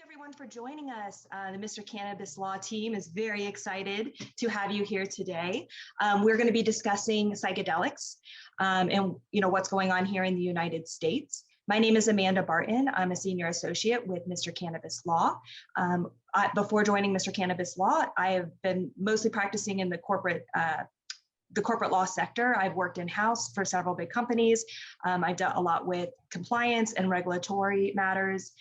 you everyone for joining us. The Mr. Cannabis Law team is very excited to have you here today. We're going to be discussing psychedelics and what's going on here in the United States. My name is Amanda Barton. I'm a senior associate with Mr. Cannabis Law. Before joining Mr. Cannabis Law, I have been mostly practicing in the corporate law sector. I've worked in-house for several big companies. I've dealt a lot with compliance and regulatory matters.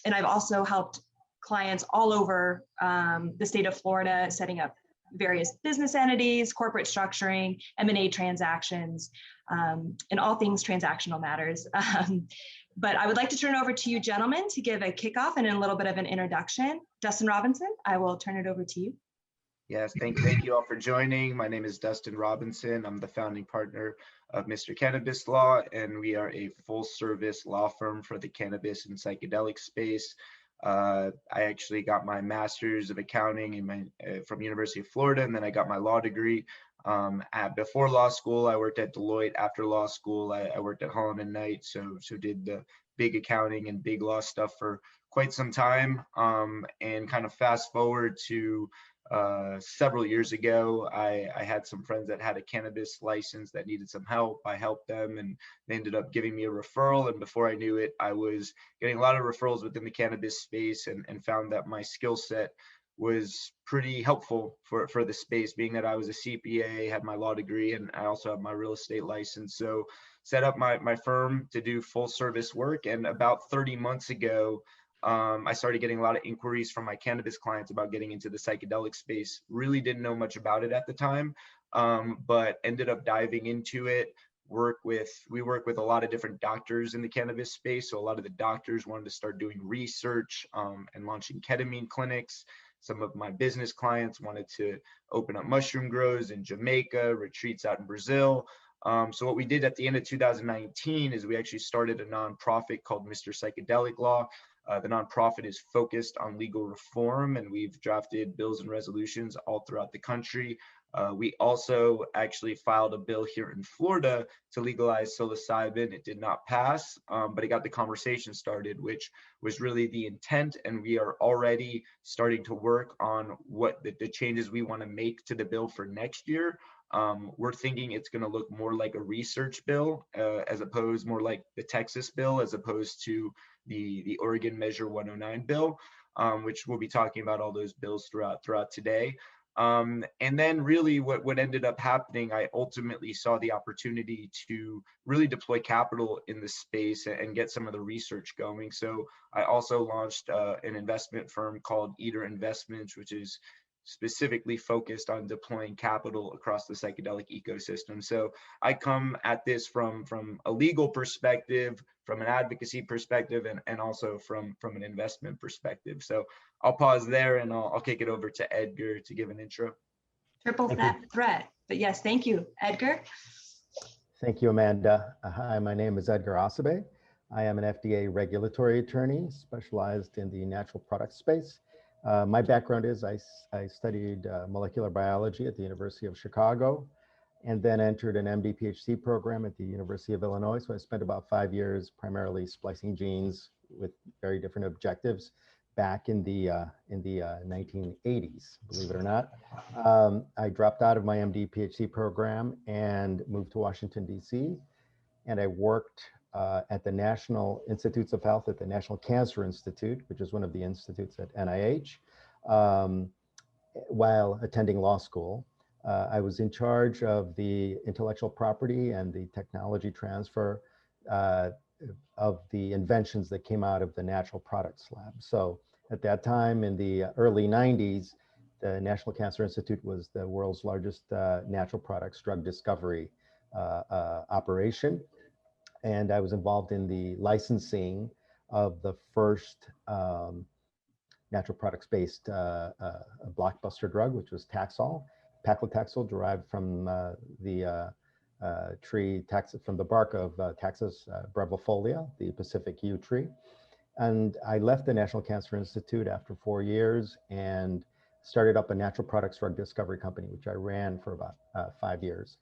And I've also helped clients all over the state of Florida, setting up various business entities, corporate structuring, M&A transactions, and all things transactional matters. But I would like to turn it over to you gentlemen to give a kickoff and a little bit of an introduction. Dustin Robinson, I will turn it over to you. Yes, thank you all for joining. My name is Dustin Robinson. I'm the founding partner of Mr. Cannabis Law, and we are a full-service law firm for the cannabis and psychedelic space. I actually got my master's of accounting from University of Florida, and then I got my law degree. Before law school, I worked at Deloitte. After law school, I worked at Holland & Knight, so did the big accounting and big law stuff for quite some time. And kind of fast forward to several years ago, I had some friends that had a cannabis license that needed some help. I helped them and they ended up giving me a referral. And before I knew it, I was getting a lot of referrals within the cannabis space and found that my skill set was pretty helpful for the space, being that I was a CPA, had my law degree, and I also have my real estate license. So set up my firm to do full service work. And about 30 months ago, I started getting a lot of inquiries from my cannabis clients about getting into the psychedelic space. Really didn't know much about it at the time, but ended up diving into it. We work with a lot of different doctors in the cannabis space. So a lot of the doctors wanted to start doing research and launching ketamine clinics. Some of my business clients wanted to open up mushroom grows in Jamaica, retreats out in Brazil. So what we did at the end of 2019 is we actually started a nonprofit called Mr. Psychedelic Law. The nonprofit is focused on legal reform, and we've drafted bills and resolutions all throughout the country. We also actually filed a bill here in Florida to legalize psilocybin. It did not pass, but it got the conversation started, which was really the intent. And we are already starting to work on what the changes we want to make to the bill for next year. We're thinking it's going to look more like a research bill, more like the Texas bill, as opposed to the Oregon Measure 109 bill, which we'll be talking about all those bills throughout today. And then really what ended up happening, I ultimately saw the opportunity to really deploy capital in the space and get some of the research going. So I also launched an investment firm called Eater Investments, which is specifically focused on deploying capital across the psychedelic ecosystem. So I come at this from a legal perspective, from an advocacy perspective, and also from an investment perspective. So I'll pause there and I'll kick it over to Edgar to give an intro. Triple threat, but yes, thank you, Edgar. Thank you, Amanda. Hi, my name is Edgar Asabe. I am an FDA regulatory attorney specialized in the natural product space. My background is I studied molecular biology at the University of Chicago and then entered an MD PhD program at the University of Illinois. So I spent about 5 years primarily splicing genes with very different objectives back in the 1980s, believe it or not. I dropped out of my MD PhD program and moved to Washington, DC, and I worked at the National Institutes of Health, at the National Cancer Institute, which is one of the institutes at NIH, while attending law school. I was in charge of the intellectual property and the technology transfer of the inventions that came out of the Natural Products Lab. So at that time, in the early 90s, the National Cancer Institute was the world's largest natural products drug discovery operation. And I was involved in the licensing of the first natural products-based blockbuster drug, which was Taxol, paclitaxel, derived from the tree, from the bark of Taxus brevifolia, the Pacific yew tree. And I left the National Cancer Institute after 4 years and started up a natural products drug discovery company, which I ran for about 5 years.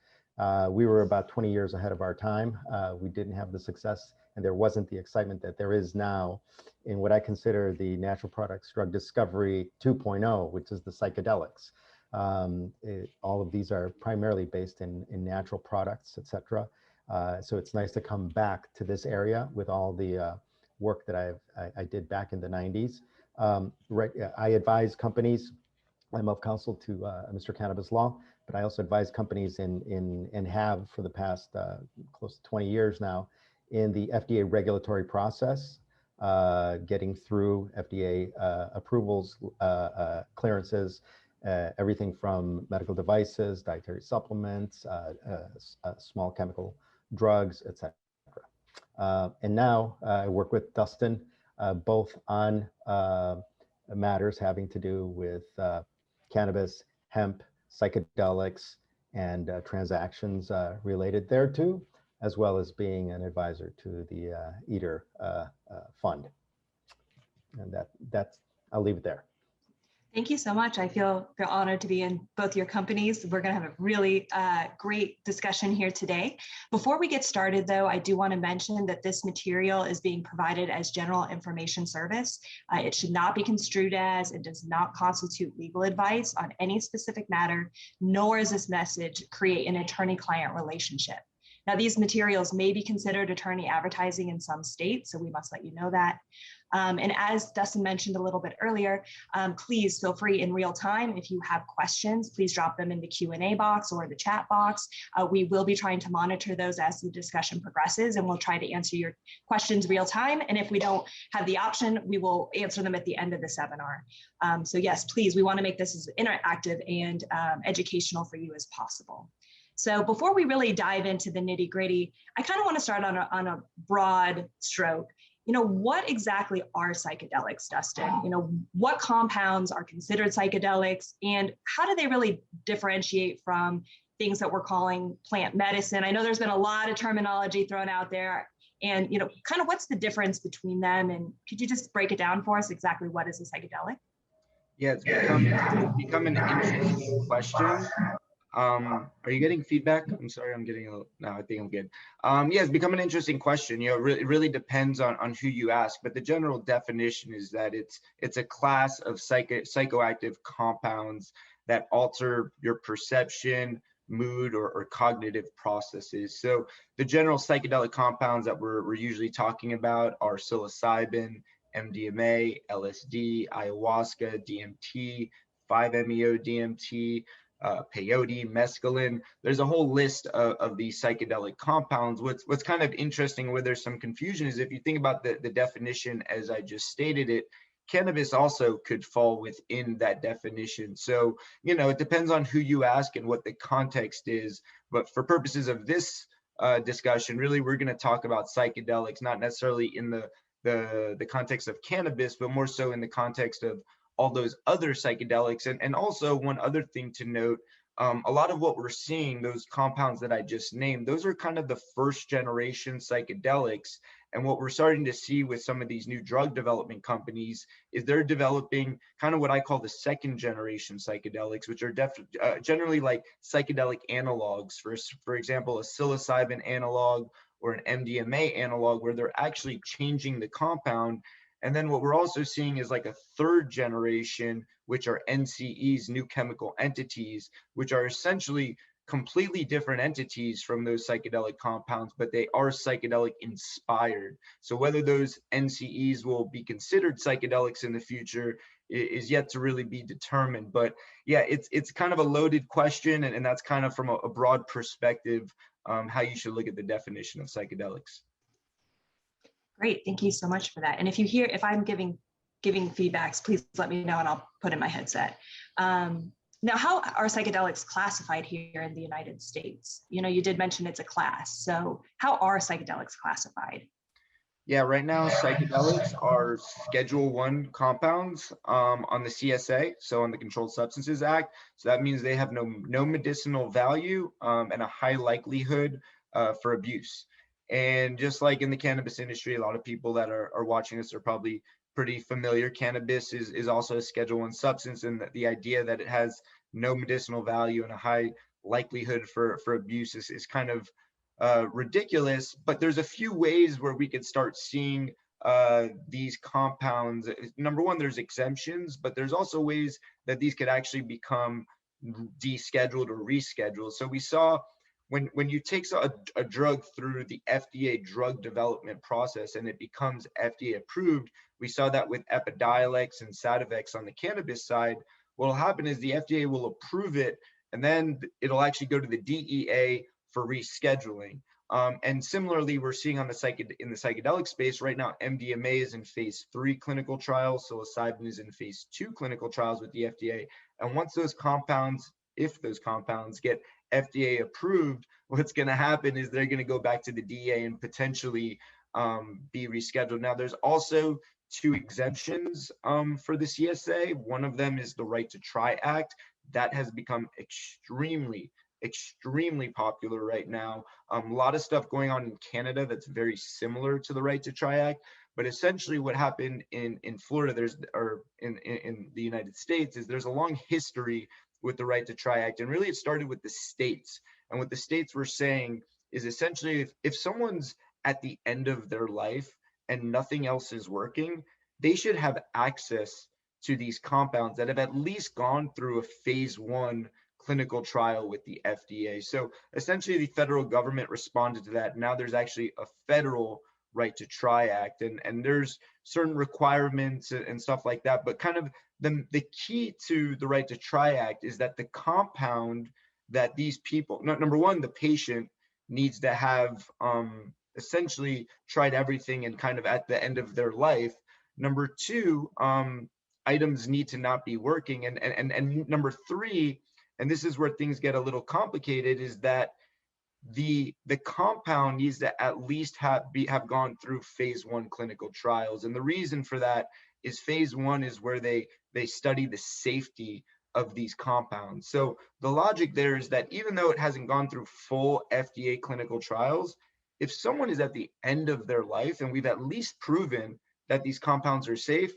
We were about 20 years ahead of our time. We didn't have the success, and there wasn't the excitement that there is now in what I consider the natural products drug discovery 2.0, which is the psychedelics. All of these are primarily based in natural products, etc. So it's nice to come back to this area with all the work that I did back in the 90s. I advise companies. I'm of counsel to Mr. Cannabis Law, but I also advise companies and have for the past close to 20 years now in the FDA regulatory process, getting through FDA approvals, clearances, everything from medical devices, dietary supplements, small chemical drugs, etc. And now I work with Dustin both on matters having to do with cannabis, hemp, psychedelics, and transactions related thereto, as well as being an advisor to the Eater Fund. And I'll leave it there. Thank you so much. I feel honored to be in both your companies. We're going to have a really great discussion here today. Before we get started, though, I do want to mention that this material is being provided as general information service. It should not be construed as, it does not constitute legal advice on any specific matter, nor is this message create an attorney-client relationship. Now, these materials may be considered attorney advertising in some states, so we must let you know that. And as Dustin mentioned a little bit earlier, please feel free in real time. If you have questions, please drop them in the Q&A box or the chat box. We will be trying to monitor those as the discussion progresses, and we'll try to answer your questions real time. And if we don't have the option, we will answer them at the end of the seminar. So yes, please, we want to make this as interactive and educational for you as possible. So before we really dive into the nitty gritty, I kind of want to start on a broad stroke. What exactly are psychedelics, Dustin? What compounds are considered psychedelics, and how do they really differentiate from things that we're calling plant medicine? I know there's been a lot of terminology thrown out there, and kind of what's the difference between them? And could you just break it down for us? Exactly what is a psychedelic? Yeah, it's become an interesting question. Are you getting feedback? I'm sorry, I'm getting no, I think I'm good. Yeah, it's become an interesting question. It really depends on who you ask, but the general definition is that it's a class of psychoactive compounds that alter your perception, mood, or cognitive processes. So the general psychedelic compounds that we're usually talking about are psilocybin, MDMA, LSD, ayahuasca, DMT, 5-MeO-DMT, peyote, mescaline. There's a whole list of these psychedelic compounds. What's kind of interesting, where there's some confusion, is if you think about the definition as I just stated it, cannabis also could fall within that definition. So, it depends on who you ask and what the context is. But for purposes of this discussion, really, we're going to talk about psychedelics, not necessarily in the context of cannabis, but more so in the context of all those other psychedelics. And also one other thing to note, a lot of what we're seeing, those compounds that I just named, those are kind of the first generation psychedelics. And what we're starting to see with some of these new drug development companies is they're developing kind of what I call the second generation psychedelics, which are generally like psychedelic analogs. For example, a psilocybin analog or an MDMA analog, where they're actually changing the compound. And then what we're also seeing is like a third generation, which are NCEs, new chemical entities, which are essentially completely different entities from those psychedelic compounds, but they are psychedelic inspired. So whether those NCEs will be considered psychedelics in the future is yet to really be determined. But yeah, it's kind of a loaded question, and that's kind of from a broad perspective how you should look at the definition of psychedelics. Great, thank you so much for that. And if I'm giving feedbacks, please let me know and I'll put in my headset. Now, how are psychedelics classified here in the United States? You did mention it's a class. So how are psychedelics classified? Yeah, right now psychedelics are Schedule I compounds on the CSA, so on the Controlled Substances Act. So that means they have no medicinal value and a high likelihood for abuse. And just like in the cannabis industry, a lot of people that are watching this are probably pretty familiar. Cannabis is also a Schedule I substance, and the idea that it has no medicinal value and a high likelihood for abuse is kind of ridiculous, but there's a few ways where we could start seeing these compounds. Number one, there's exemptions, but there's also ways that these could actually become descheduled or rescheduled. So we saw when you take a drug through the FDA drug development process and it becomes FDA approved, we saw that with Epidiolex and Sativex on the cannabis side. What will happen is the FDA will approve it, and then it'll actually go to the DEA for rescheduling. And similarly, we're seeing in the psychedelic space right now, MDMA is in phase 3 clinical trials, psilocybin is in phase 2 clinical trials with the FDA. And once those compounds, if those compounds get FDA approved, what's going to happen is they're going to go back to the DEA and potentially be rescheduled. Now, there's also 2 exemptions for the CSA. One of them is the Right to Try Act. That has become extremely popular right now. A lot of stuff going on in Canada that's very similar to the Right to Try Act. But essentially what happened in Florida, in the United States, is there's a long history with the Right to Try Act. And really it started with the states. And what the states were saying is essentially if someone's at the end of their life and nothing else is working, they should have access to these compounds that have at least gone through a phase 1 clinical trial with the FDA. So essentially the federal government responded to that. Now there's actually a federal Right to Try Act, and there's certain requirements and stuff like that. But kind of the key to the Right to Try Act is that the compound that these people, number one, the patient needs to have essentially tried everything and kind of at the end of their life. Number two, items need to not be working. And number three, and this is where things get a little complicated, is that the compound needs to at least have gone through phase 1 clinical trials. And the reason for that is phase 1 is where they study the safety of these compounds. So the logic there is that even though it hasn't gone through full FDA clinical trials, if someone is at the end of their life and we've at least proven that these compounds are safe,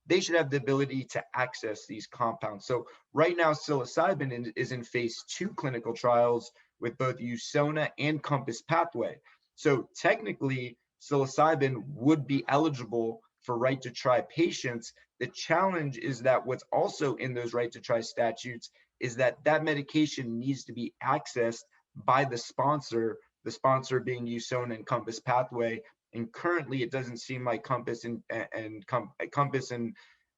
they should have the ability to access these compounds. So right now, psilocybin is in phase 2 clinical trials with both USONA and Compass Pathway. So technically, psilocybin would be eligible for Right to Try patients. The challenge is that what's also in those Right to Try statutes is that that medication needs to be accessed by the sponsor being USONA and Compass Pathway. And currently, it doesn't seem like Compass and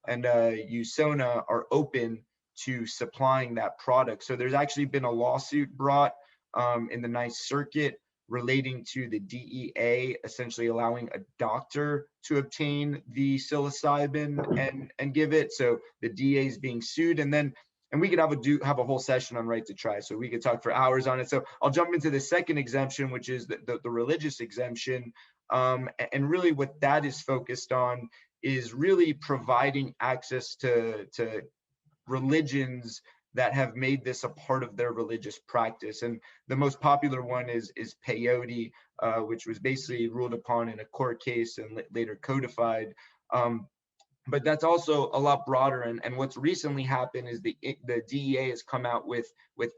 USONA are open to supplying that product. So there's actually been a lawsuit brought in the Ninth Circuit relating to the DEA essentially allowing a doctor to obtain the psilocybin and give it. So the DEA is being sued, and we could have a whole session on Right to Try, so we could talk for hours on it. So I'll jump into the second exemption, which is the religious exemption. And really what that is focused on is really providing access to religions that have made this a part of their religious practice. And the most popular one is peyote, which was basically ruled upon in a court case and later codified. But that's also a lot broader. And what's recently happened is the DEA has come out with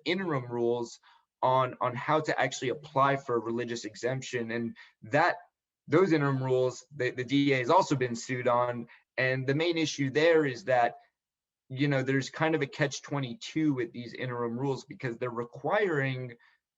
interim rules on how to actually apply for a religious exemption. And those interim rules, the DEA has also been sued on. And the main issue there is that there's kind of a catch-22 with these interim rules, because they're requiring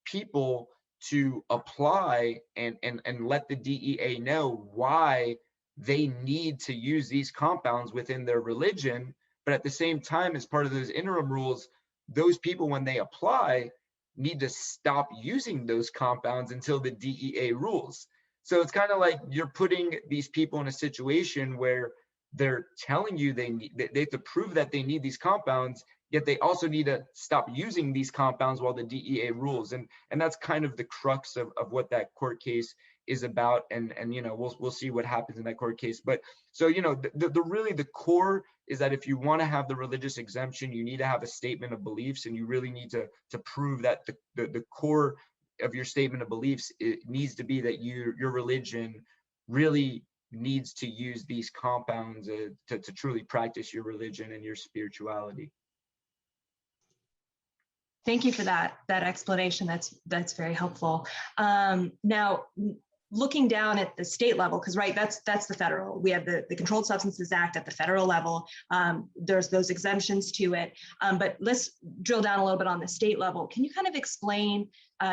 people to apply and let the DEA know why they need to use these compounds within their religion. But at the same time, as part of those interim rules, those people, when they apply, need to stop using those compounds until the DEA rules. So it's kind of like you're putting these people in a situation where they're telling you they have to prove that they need these compounds, yet they also need to stop using these compounds while the DEA rules. And that's kind of the crux of what that court case is about. And we'll see what happens in that court case. But so, the core is that if you want to have the religious exemption, you need to have a statement of beliefs, and you really need to prove that the core of your statement of beliefs, it needs to be that your religion really needs to use these compounds to truly practice your religion and your spirituality. Thank you for that explanation. That's very helpful. Now, looking down at the state level, because right, that's the federal. We have the Controlled Substances Act at the federal level. There's those exemptions to it. But let's drill down a little bit on the state level. Can you kind of explain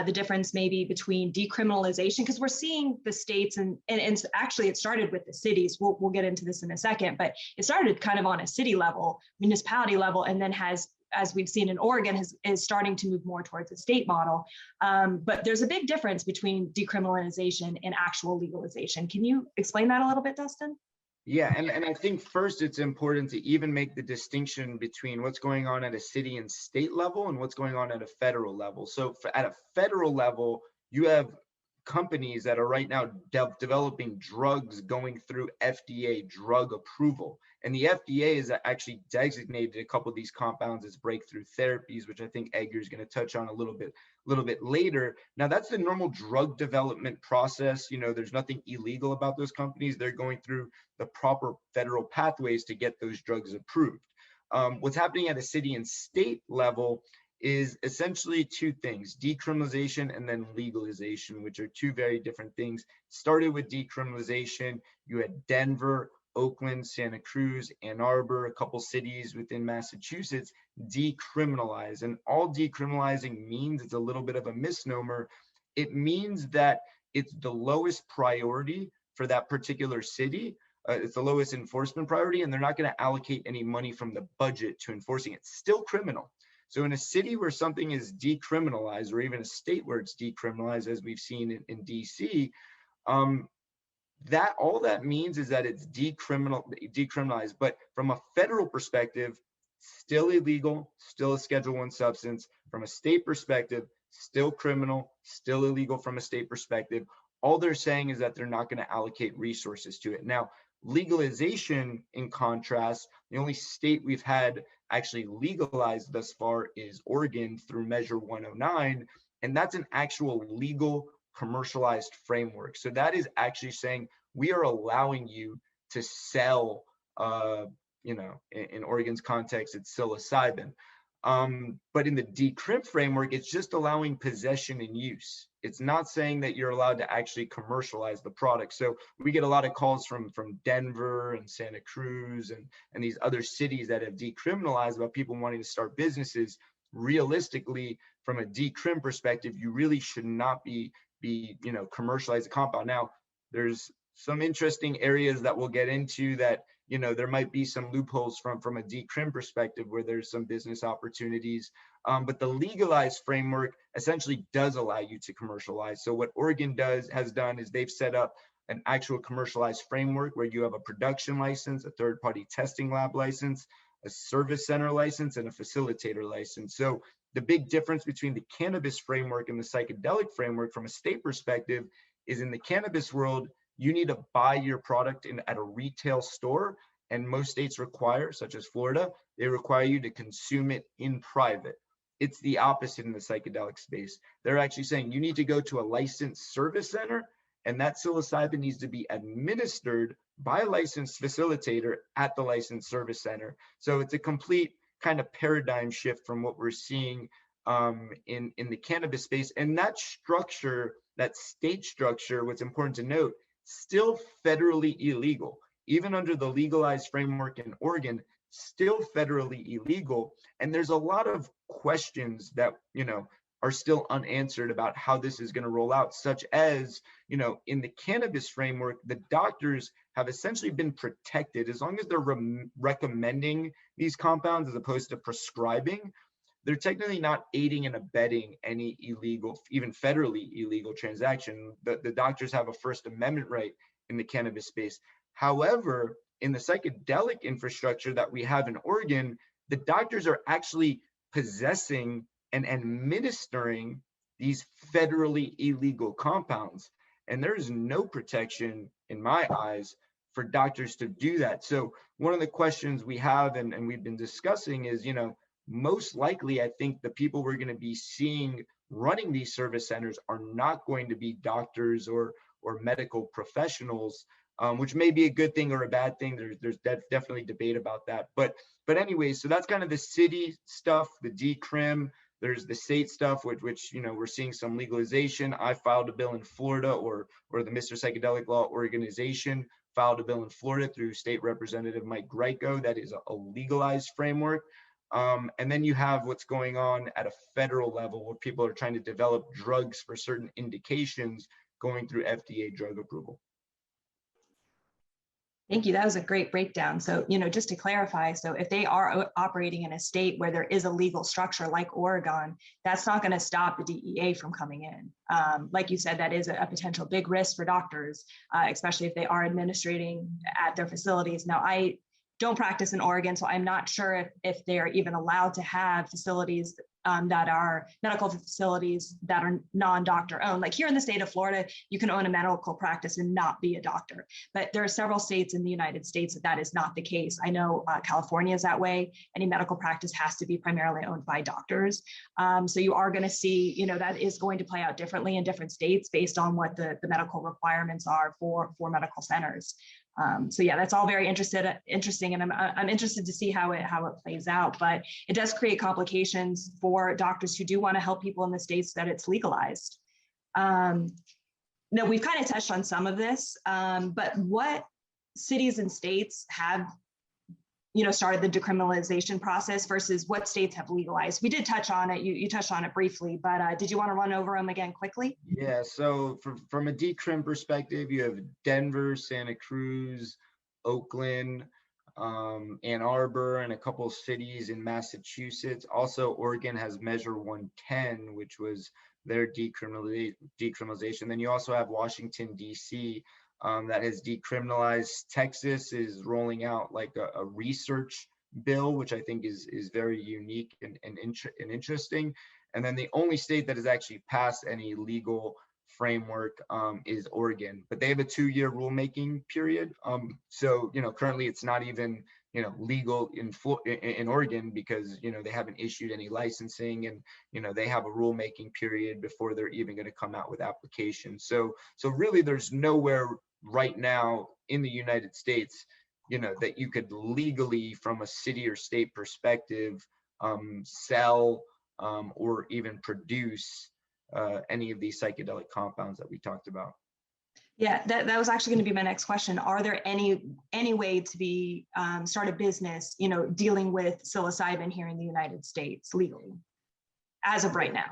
the difference maybe between decriminalization? Because we're seeing the states and actually it started with the cities. We'll get into this in a second, but it started kind of on a city level, municipality level, and then has, as we've seen in Oregon, is starting to move more towards a state model. But there's a big difference between decriminalization and actual legalization. Can you explain that a little bit, Dustin? Yeah, and I think first it's important to even make the distinction between what's going on at a city and state level and what's going on at a federal level. So at a federal level, you have companies that are right now developing drugs going through FDA drug approval. And the FDA has actually designated a couple of these compounds as breakthrough therapies, which I think Edgar is going to touch on a little bit later. Now, that's the normal drug development process. You know, there's nothing illegal about those companies. They're going through the proper federal pathways to get those drugs approved. What's happening at a city and state level is essentially two things: decriminalization and then legalization, which are two very different things. Started with decriminalization. You had Denver, Oakland, Santa Cruz, Ann Arbor, a couple cities within Massachusetts decriminalize. And all decriminalizing means, it's a little bit of a misnomer. It means that it's the lowest priority for that particular city. It's the lowest enforcement priority, and they're not going to allocate any money from the budget to enforcing it. It's still criminal. So in a city where something is decriminalized, or even a state where it's decriminalized, as we've seen in DC, that all that means is that it's decriminalized. But from a federal perspective, still illegal, still a Schedule I substance. From a state perspective, still criminal, still illegal from a state perspective. All they're saying is that they're not going to allocate resources to it. Now, legalization, in contrast, the only state we've had actually legalized thus far is Oregon through Measure 109, and that's an actual legal commercialized framework. So that is actually saying we are allowing you to sell, in Oregon's context, it's psilocybin. But in the decrim framework, it's just allowing possession and use. It's not saying that you're allowed to actually commercialize the product. So we get a lot of calls from Denver and Santa Cruz and these other cities that have decriminalized about people wanting to start businesses. Realistically, from a decrim perspective, you really should not be commercialize a compound. Now, there's some interesting areas that we'll get into that, there might be some loopholes from a decrim perspective where there's some business opportunities. But the legalized framework essentially does allow you to commercialize. So what Oregon has done is they've set up an actual commercialized framework where you have a production license, a third-party testing lab license, a service center license, and a facilitator license. So the big difference between the cannabis framework and the psychedelic framework from a state perspective is, in the cannabis world, you need to buy your product at a retail store, and most states require, such as Florida, they require you to consume it in private. It's the opposite in the psychedelic space. They're actually saying you need to go to a licensed service center, and that psilocybin needs to be administered by a licensed facilitator at the licensed service center. So it's a complete kind of paradigm shift from what we're seeing in the cannabis space. And that structure, that state structure, what's important to note, still federally illegal. Even under the legalized framework in Oregon, still federally illegal. And there's a lot of questions that, are still unanswered about how this is going to roll out, such as, in the cannabis framework, the doctors have essentially been protected as long as they're recommending these compounds as opposed to prescribing. They're technically not aiding and abetting any illegal, even federally illegal transaction. The doctors have a First Amendment right in the cannabis space. However, in the psychedelic infrastructure that we have in Oregon, the doctors are actually possessing and administering these federally illegal compounds. And there is no protection, in my eyes, for doctors to do that. So one of the questions we have and we've been discussing is, most likely, I think the people we're going to be seeing running these service centers are not going to be doctors or medical professionals, which may be a good thing or a bad thing. There's definitely debate about that. But anyway, so that's kind of the city stuff, the decrim. there's the state stuff, which you know, we're seeing some legalization. I filed a bill in Florida, or the Mr. Psychedelic Law organization filed a bill in Florida through State Representative Mike Greco that is a legalized framework. And then you have what's going on at a federal level where people are trying to develop drugs for certain indications going through FDA drug approval. Thank you. That was a great breakdown. So, you know, just to clarify, so if they are operating in a state where there is a legal structure like Oregon, that's not going to stop the DEA from coming in. Like you said, that is a potential big risk for doctors, especially if they are administrating at their facilities. Now, I don't practice in Oregon, so I'm not sure if they're even allowed to have facilities that are medical facilities that are non-doctor owned. Like here in the state of Florida, you can own a medical practice and not be a doctor. But there are several states in the United States that is not the case. I know California is that way. Any medical practice has to be primarily owned by doctors. So you are going to see, you know, that is going to play out differently in different states based on what the medical requirements are for medical centers. So yeah, that's all very interesting, and I'm interested to see how it plays out. But it does create complications for doctors who do want to help people in the states that it's legalized. No, we've kind of touched on some of this, but what cities and states have, you know, started the decriminalization process versus what states have legalized? We did touch on it. You touched on it briefly, but did you want to run over them again quickly? Yeah, so from a decrim perspective, you have Denver, Santa Cruz, Oakland, Ann Arbor, and a couple of cities in Massachusetts. Also, Oregon has Measure 110, which was their decriminalization. Then you also have Washington, D.C., that has decriminalized. Texas is rolling out like a research bill, which I think is very unique and interesting. And then the only state that has actually passed any legal framework is Oregon, but they have a 2-year rulemaking period. So, you know, currently it's not even, you know, legal in Oregon because, you know, they haven't issued any licensing, and, you know, they have a rulemaking period before they're even going to come out with applications. So really there's nowhere right now in the United States, you know, that you could legally, from a city or state perspective, sell or even produce any of these psychedelic compounds that we talked about. Yeah, that was actually going to be my next question. Are there any way to be start a business, you know, dealing with psilocybin here in the United States legally, as of right now?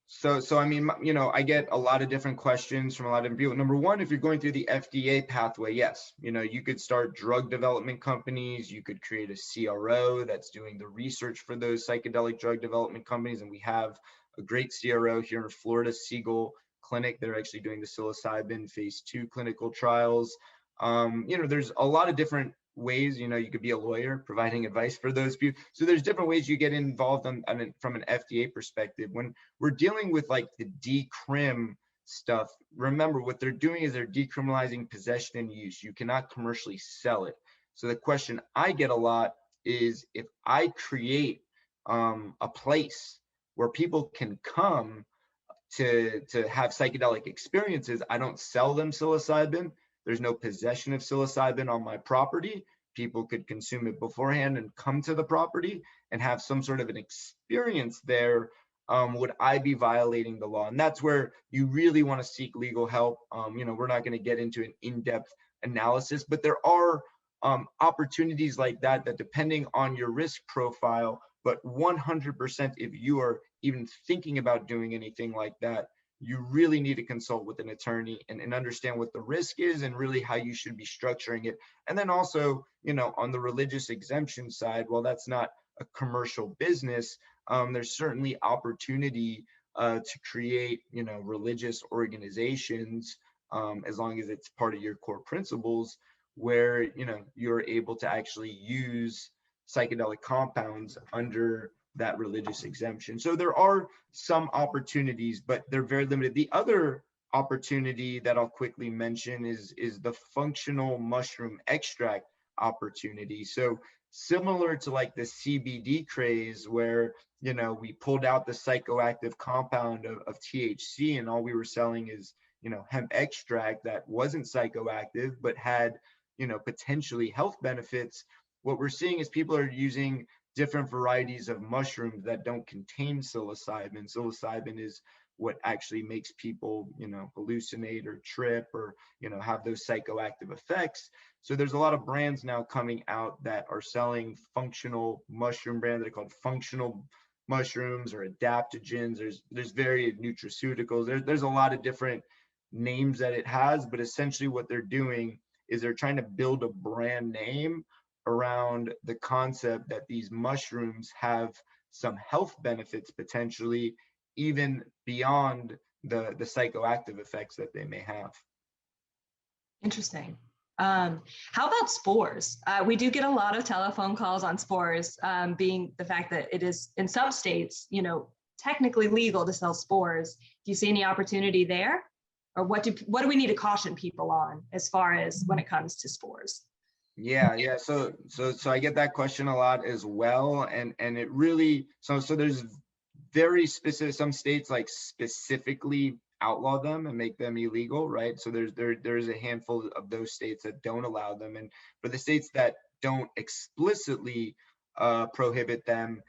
So I mean, you know, I get a lot of different questions from a lot of different people. Number one, if you're going through the FDA pathway, yes, you know, you could start drug development companies. You could create a CRO that's doing the research for those psychedelic drug development companies. And we have a great CRO here in Florida, Siegel Clinic. They're actually doing the psilocybin phase 2 clinical trials. You know, there's a lot of different ways. You know, you could be a lawyer providing advice for those people. So there's different ways you get involved from an FDA perspective. When we're dealing with like the decrim stuff, remember what they're doing is they're decriminalizing possession and use. You cannot commercially sell it. So the question I get a lot is, if I create a place where people can come to have psychedelic experiences, I don't sell them psilocybin. There's no possession of psilocybin on my property. People could consume it beforehand and come to the property and have some sort of an experience there. Would I be violating the law? And that's where you really want to seek legal help. You know, we're not going to get into an in-depth analysis, but there are opportunities like that depending on your risk profile, but 100% if you are even thinking about doing anything like that, you really need to consult with an attorney and understand what the risk is and really how you should be structuring it. And then also, you know, on the religious exemption side, while that's not a commercial business, there's certainly opportunity to create, you know, religious organizations, as long as it's part of your core principles, where, you know, you're able to actually use psychedelic compounds under that religious exemption. So there are some opportunities, but they're very limited. The other opportunity that I'll quickly mention is the functional mushroom extract opportunity. So similar to like the CBD craze, where, you know, we pulled out the psychoactive compound of THC, and all we were selling is, you know, hemp extract that wasn't psychoactive but had, you know, potentially health benefits. What we're seeing is people are using different varieties of mushrooms that don't contain psilocybin. Psilocybin is what actually makes people, hallucinate or trip or, have those psychoactive effects. So there's a lot of brands now coming out that are selling functional mushroom brands that are called functional mushrooms or adaptogens. There's various nutraceuticals. There's a lot of different names that it has, but essentially what they're doing is they're trying to build a brand name around the concept that these mushrooms have some health benefits potentially, even beyond the psychoactive effects that they may have. Interesting. How about spores? We do get a lot of telephone calls on spores, being the fact that it is in some states, technically legal to sell spores. Do you see any opportunity there? Or what do we need to caution people on as far as when it comes to spores? Yeah. So I get that question a lot as well. And it really, so there's very specific, some states like specifically outlaw them and make them illegal, right? So there's a handful of those states that don't allow them. And for the states that don't explicitly prohibit them,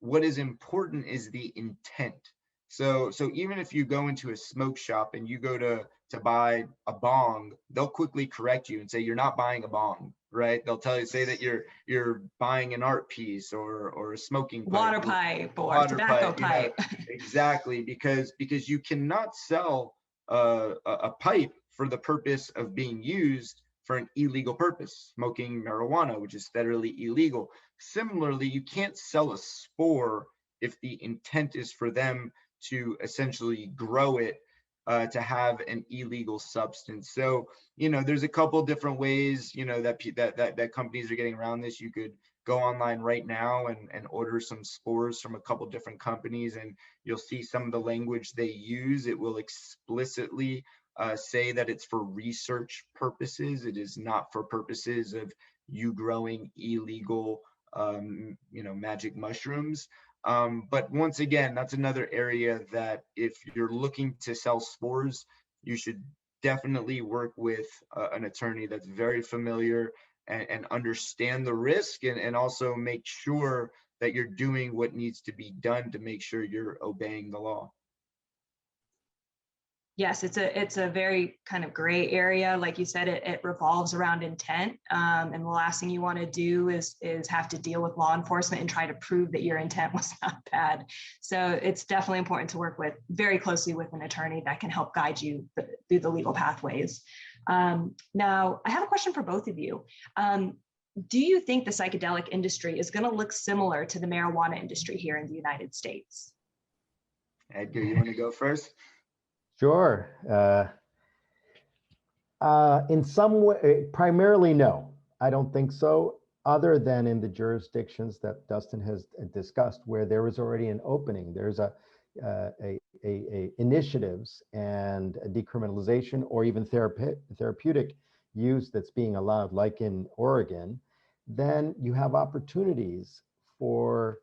what is important is the intent. So even if you go into a smoke shop and you go to buy a bong, they'll quickly correct you and say you're not buying a bong, right? They'll say that you're buying an art piece or a smoking pipe, water pipe or tobacco pipe. Exactly, because you cannot sell a pipe for the purpose of being used for an illegal purpose, smoking marijuana, which is federally illegal. Similarly, you can't sell a spore if the intent is for them to essentially grow it to have an illegal substance. So, there's a couple different ways, that companies are getting around this. You could go online right now and order some spores from a couple different companies, and you'll see some of the language they use. It will explicitly say that it's for research purposes. It is not for purposes of you growing illegal, magic mushrooms. But once again, that's another area that if you're looking to sell spores, you should definitely work with an attorney that's very familiar and understand the risk, and also make sure that you're doing what needs to be done to make sure you're obeying the law. Yes, it's a very kind of gray area. Like you said, it revolves around intent. And the last thing you want to do is have to deal with law enforcement and try to prove that your intent was not bad. So it's definitely important to work very closely with an attorney that can help guide you through the legal pathways. Now, I have a question for both of you. Do you think the psychedelic industry is going to look similar to the marijuana industry here in the United States? Edgar, you want to go first? Sure. In some way, primarily, no, I don't think so, other than in the jurisdictions that Dustin has discussed, where there is already an opening. There's a initiatives and a decriminalization or even therapeutic use that's being allowed, like in Oregon. Then you have opportunities for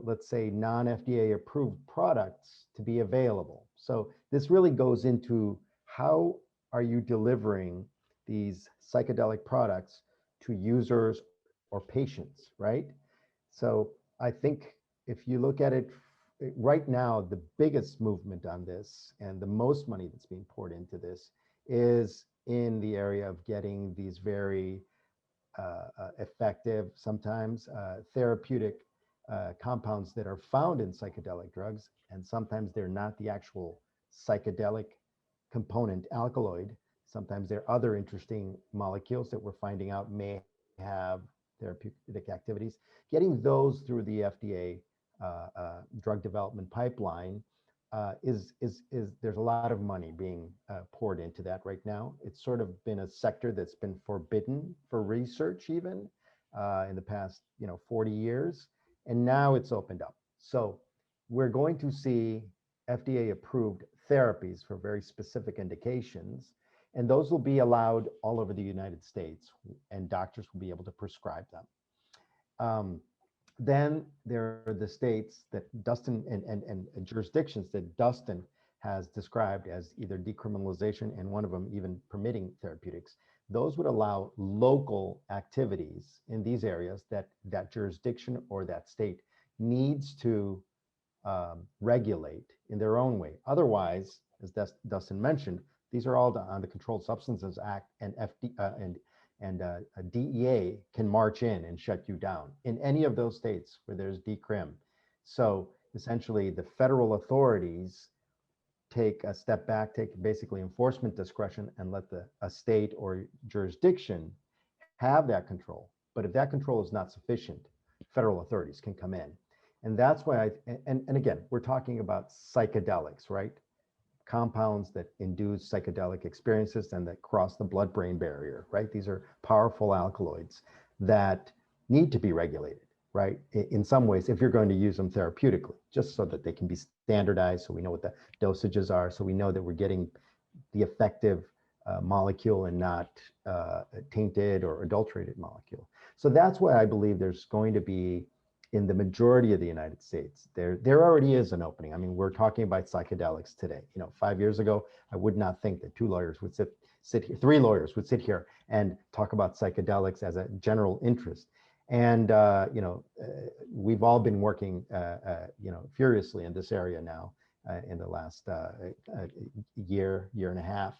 let's say non-FDA approved products to be available. So this really goes into how are you delivering these psychedelic products to users or patients, right? So I think if you look at it right now, the biggest movement on this and the most money that's being poured into this is in the area of getting these very effective, sometimes therapeutic compounds that are found in psychedelic drugs, and sometimes they're not the actual psychedelic component alkaloid. Sometimes there are other interesting molecules that we're finding out may have therapeutic activities. Getting those through the FDA drug development pipeline is there's a lot of money being poured into that right now. It's sort of been a sector that's been forbidden for research even in the past 40 years. And now it's opened up. So we're going to see FDA approved therapies for very specific indications, and those will be allowed all over the United States, and doctors will be able to prescribe them. Then there are the states that Dustin and jurisdictions that Dustin has described as either decriminalization and one of them even permitting therapeutics. Those would allow local activities in these areas that that jurisdiction or that state needs to regulate in their own way. Otherwise, as Dustin mentioned, these are all on the Controlled Substances Act, and a DEA can march in and shut you down in any of those states where there's decrim. So essentially, the federal authorities take a step back, take basically enforcement discretion, and let a state or jurisdiction have that control. But if that control is not sufficient, federal authorities can come in. And that's why and again, we're talking about psychedelics, right? Compounds that induce psychedelic experiences and that cross the blood-brain barrier, right? These are powerful alkaloids that need to be regulated, right? In some ways, if you're going to use them therapeutically, just so that they can be standardized, so we know what the dosages are, so we know that we're getting the effective molecule and not tainted or adulterated molecule. So that's why I believe there's going to be, in the majority of the United States, there already is an opening. I mean, we're talking about psychedelics today. 5 years ago, I would not think that 2 lawyers would sit here, 3 lawyers would sit here and talk about psychedelics as a general interest. And we've all been working, furiously in this area now in the last year and a half.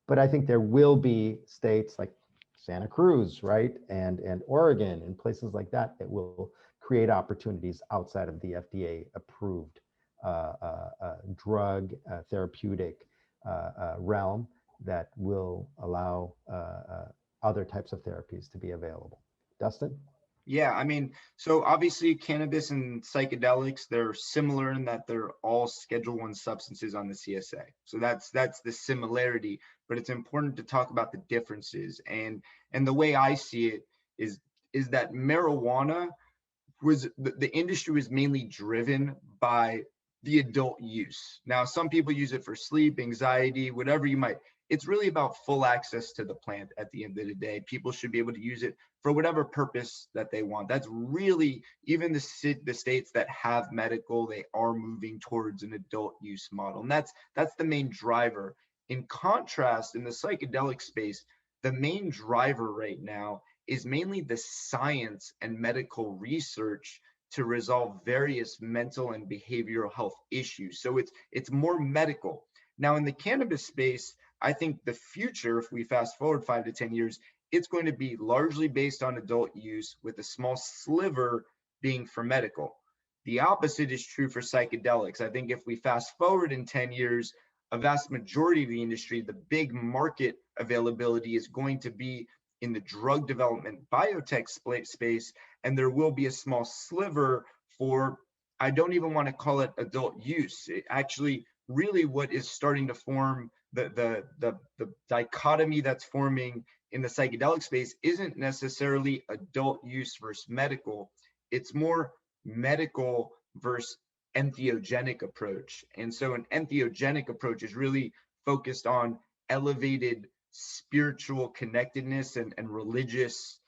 But I think there will be states like Santa Cruz, right, and Oregon and places like that that will create opportunities outside of the FDA approved drug therapeutic realm that will allow other types of therapies to be available. Dustin? Yeah, I mean, so obviously cannabis and psychedelics, they're similar in that they're all Schedule I substances on the CSA. So that's the similarity, but it's important to talk about the differences. And the way I see it is that marijuana was, the industry was mainly driven by the adult use. Now, some people use it for sleep, anxiety, whatever you might. It's really about full access to the plant at the end of the day. People should be able to use it for whatever purpose that they want. That's really, even the states that have medical, they are moving towards an adult use model. And that's the main driver. In contrast, in the psychedelic space, the main driver right now is mainly the science and medical research to resolve various mental and behavioral health issues. So it's more medical. Now, in the cannabis space, I think the future, if we fast forward 5 to 10 years, it's going to be largely based on adult use with a small sliver being for medical. The opposite is true for psychedelics. I think if we fast forward in 10 years, a vast majority of the industry, the big market availability is going to be in the drug development biotech space, and there will be a small sliver for, I don't even want to call it adult use. It actually, really what is starting to form the dichotomy that's forming in the psychedelic space isn't necessarily adult use versus medical. It's more medical versus entheogenic approach. And so an entheogenic approach is really focused on elevated spiritual connectedness and religious,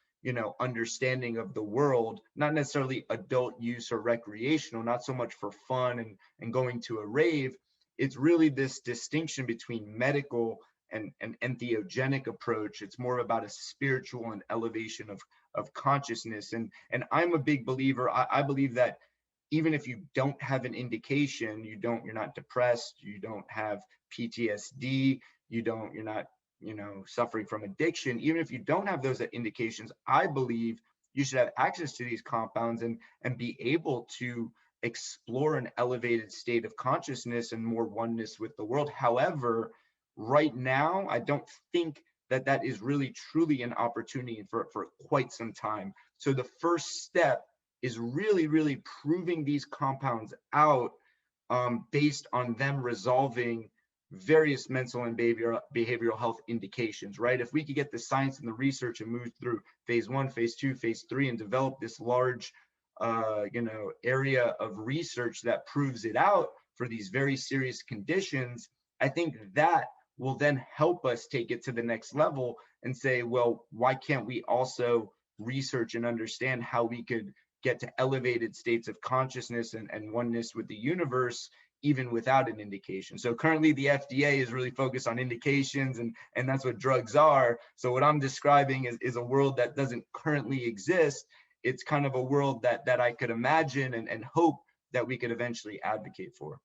understanding of the world, not necessarily adult use or recreational, not so much for fun and going to a rave. It's really this distinction between medical and an entheogenic approach. It's more about a spiritual and elevation of consciousness. And I'm a big believer. I believe that even if you don't have an indication, you're not depressed, you don't have PTSD, you're not, suffering from addiction. Even if you don't have those indications, I believe you should have access to these compounds and be able to explore an elevated state of consciousness and more oneness with the world. However, right now, I don't think that is really truly an opportunity for quite some time. So the first step is really proving these compounds out based on them resolving various mental and behavioral health indications, right? If we could get the science and the research and move through phase 1, phase 2, phase 3, and develop this large area of research that proves it out for these very serious conditions, I think that will then help us take it to the next level and say, well, why can't we also research and understand how we could get to elevated states of consciousness and oneness with the universe even without an indication. So currently the FDA is really focused on indications, and that's what drugs are. So what I'm describing is a world that doesn't currently exist. It's kind of a world that I could imagine and hope that we could eventually advocate for.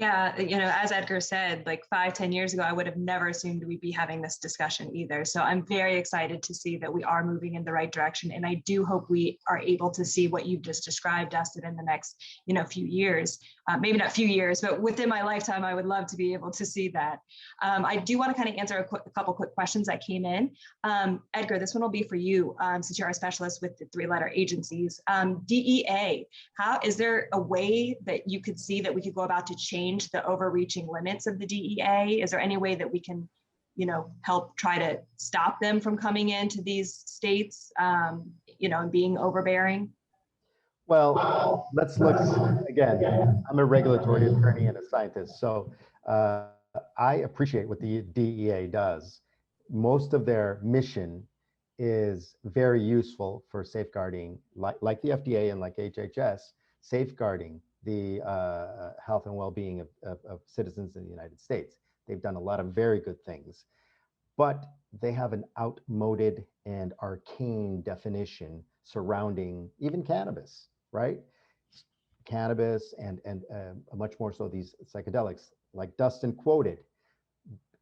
Yeah, as Edgar said, like 5-10 years ago, I would have never assumed we'd be having this discussion either. So I'm very excited to see that we are moving in the right direction. And I do hope we are able to see what you've just described, Dustin, in the next, few years. Maybe not few years, but within my lifetime, I would love to be able to see that. I do want to kind of answer a couple quick questions that came in. Edgar, this one will be for you, since you're our specialist with the 3-letter agencies. DEA, is there a way that you could see that we could go about to change the overreaching limits of the DEA? Is there any way that we can, help try to stop them from coming into these states, and being overbearing? Well, let's look again. I'm a regulatory attorney and a scientist, so I appreciate what the DEA does. Most of their mission is very useful for safeguarding, like the FDA and like HHS, safeguarding the health and well-being of citizens in the United States. They've done a lot of very good things, but they have an outmoded and arcane definition surrounding even cannabis, right? Cannabis and much more so these psychedelics, like Dustin quoted.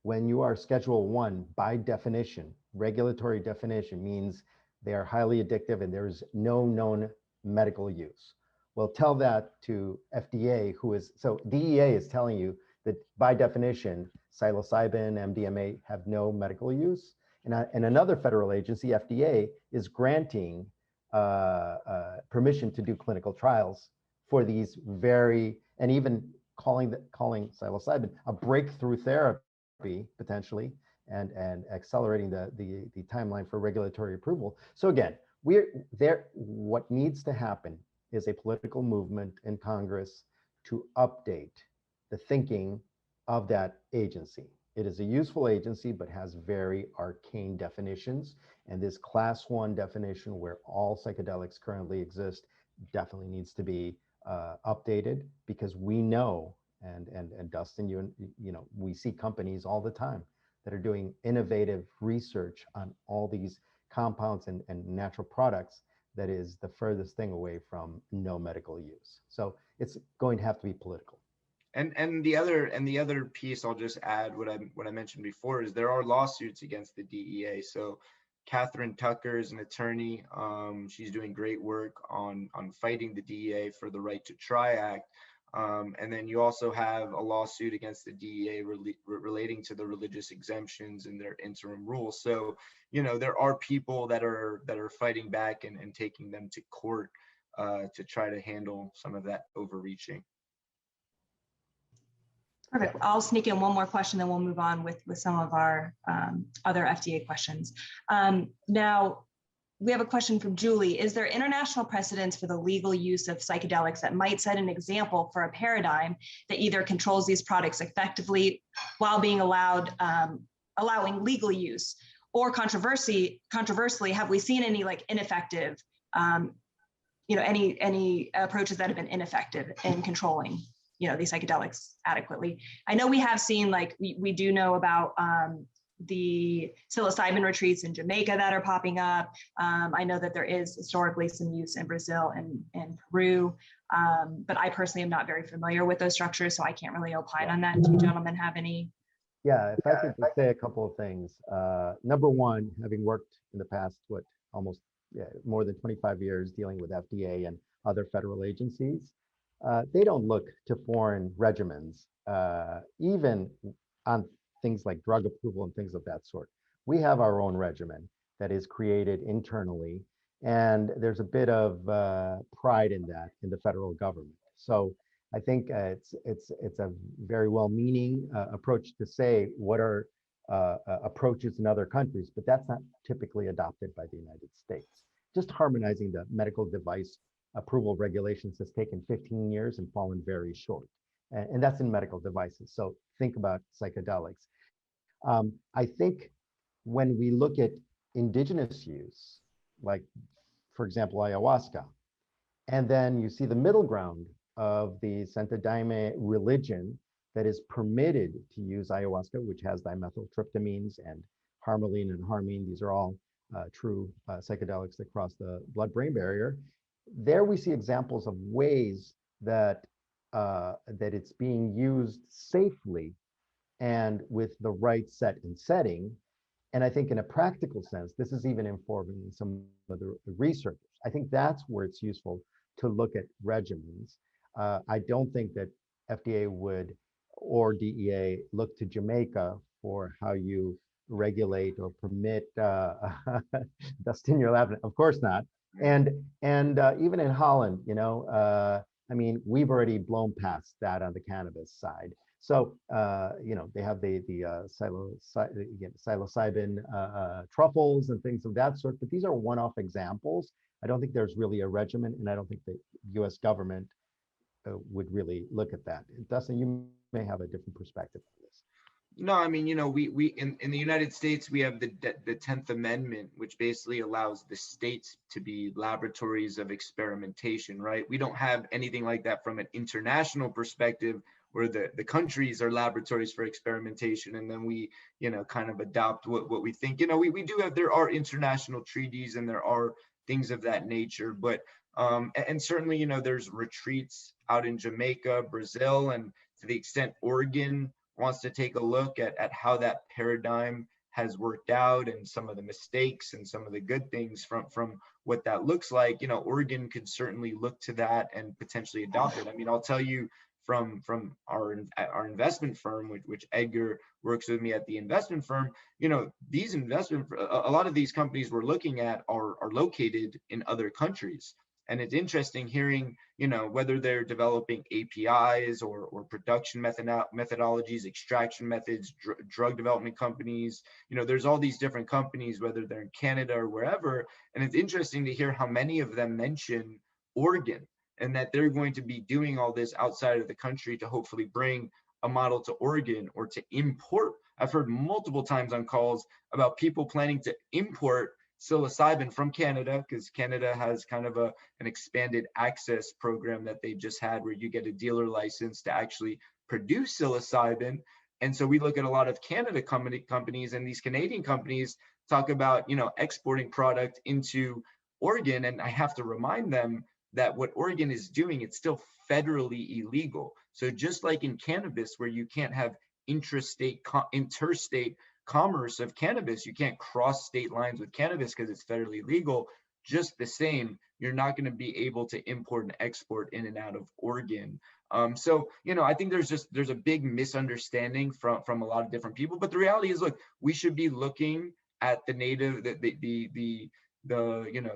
When you are Schedule 1, by definition, regulatory definition means they are highly addictive and there's no known medical use. Well, tell that to FDA, so DEA is telling you that by definition, psilocybin, MDMA have no medical use. And another federal agency, FDA, is granting permission to do clinical trials for these and even calling psilocybin a breakthrough therapy potentially, and accelerating the timeline for regulatory approval. So again, what needs to happen is a political movement in Congress to update the thinking of that agency. It is a useful agency, but has very arcane definitions. And this Class 1 definition, where all psychedelics currently exist, definitely needs to be updated, because we know, and Dustin, we see companies all the time that are doing innovative research on all these compounds and natural products that is the furthest thing away from no medical use. So it's going to have to be political. And the other piece I'll just add, what I mentioned before, is there are lawsuits against the DEA. So Catherine Tucker is an attorney. She's doing great work on fighting the DEA for the Right to Try Act. And then you also have a lawsuit against the DEA relating to the religious exemptions and their interim rules. So, there are people that are fighting back and taking them to court to try to handle some of that overreaching. Perfect. I'll sneak in one more question, then we'll move on with some of our other FDA questions. Now, we have a question from Julie. Is there international precedence for the legal use of psychedelics that might set an example for a paradigm that either controls these products effectively while being allowing legal use? Or controversially, have we seen any ineffective, any approaches that have been ineffective in controlling these psychedelics adequately? I know we have seen, we do know about the psilocybin retreats in Jamaica that are popping up. I know that there is historically some use in Brazil and Peru, but I personally am not very familiar with those structures, so I can't really opine on that. Do you gentlemen have any? Yeah, if I could just say a couple of things. Number one, having worked in the past, more than 25 years dealing with FDA and other federal agencies, they don't look to foreign regimens, even on things like drug approval and things of that sort. We have our own regimen that is created internally, and there's a bit of pride in that in the federal government. So I think it's a very well-meaning approach to say what are approaches in other countries, but that's not typically adopted by the United States. Just harmonizing the medical device approval regulations has taken 15 years and fallen very short. And that's in medical devices. So think about psychedelics. I think when we look at indigenous use, like, for example, ayahuasca, and then you see the middle ground of the Santo Daime religion that is permitted to use ayahuasca, which has dimethyltryptamines and harmaline and harmine. These are all true psychedelics that cross the blood-brain barrier. There we see examples of ways that that it's being used safely and with the right set and setting. And I think in a practical sense, this is even informing some of the researchers. I think that's where it's useful to look at regimens. I don't think that FDA would, or DEA, look to Jamaica for how you regulate or permit Dustin, you're laughing. Of course not. And even in Holland, I mean, we've already blown past that on the cannabis side. So, they have the psilocybin truffles and things of that sort, but these are one-off examples. I don't think there's really a regimen, and I don't think the US government would really look at that. Dustin, you may have a different perspective on this. No, I mean, we in the United States, we have the 10th Amendment, which basically allows the states to be laboratories of experimentation, right? We don't have anything like that from an international perspective, where the countries are laboratories for experimentation, and then we, kind of adopt what we think. We do have, there are international treaties and there are things of that nature, but and certainly, there's retreats out in Jamaica, Brazil, and to the extent Oregon wants to take a look at how that paradigm has worked out and some of the mistakes and some of the good things from what that looks like, Oregon could certainly look to that and potentially adopt it. I mean, I'll tell you from our investment firm, which Edgar works with me at the investment firm, these a lot of these companies we're looking at are located in other countries. And it's interesting hearing, whether they're developing APIs or production methodologies, extraction methods, drug development companies. There's all these different companies, whether they're in Canada or wherever. And it's interesting to hear how many of them mention Oregon, and that they're going to be doing all this outside of the country to hopefully bring a model to Oregon or to import. I've heard multiple times on calls about people planning to import psilocybin from Canada, because Canada has kind of an expanded access program that they just had, where you get a dealer license to actually produce psilocybin. And so we look at a lot of Canada companies, and these Canadian companies talk about, exporting product into Oregon. And I have to remind them that what Oregon is doing, it's still federally illegal. So just like in cannabis, where you can't have interstate commerce of cannabis, you can't cross state lines with cannabis because it's federally legal. Just the same, you're not going to be able to import and export in and out of Oregon. So, I think there's a big misunderstanding from a lot of different people. But the reality is, look, we should be looking at the native, the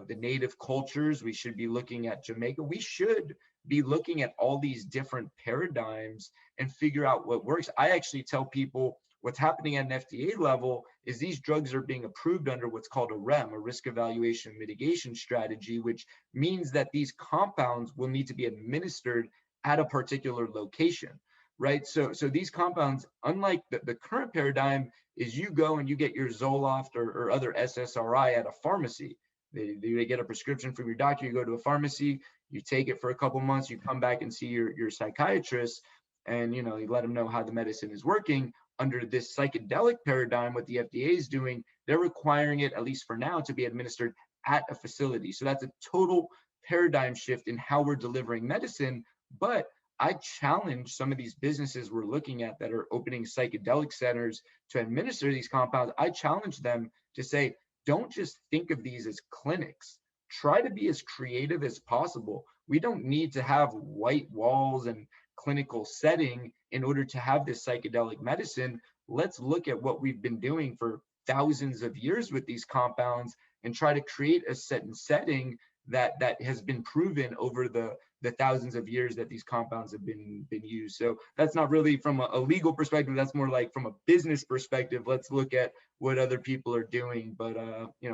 native cultures. We should be looking at Jamaica. We should be looking at all these different paradigms and figure out what works. I actually tell people what's happening at an FDA level is these drugs are being approved under what's called a REM, a risk evaluation mitigation strategy, which means that these compounds will need to be administered at a particular location, right? So these compounds, unlike the current paradigm, is you go and you get your Zoloft or other SSRI at a pharmacy. They get a prescription from your doctor, you go to a pharmacy, you take it for a couple months, you come back and see your psychiatrist, and you let them know how the medicine is working. Under this psychedelic paradigm, what the FDA is doing, they're requiring it, at least for now, to be administered at a facility. So that's a total paradigm shift in how we're delivering medicine. But I challenge some of these businesses we're looking at that are opening psychedelic centers to administer these compounds. I challenge them to say, don't just think of these as clinics. Try to be as creative as possible. We don't need to have white walls and clinical setting in order to have this psychedelic medicine. Let's look at what we've been doing for thousands of years with these compounds and try to create a setting that has been proven over the thousands of years that these compounds have been used. So that's not really from a legal perspective, that's more like from a business perspective. Let's look at what other people are doing. But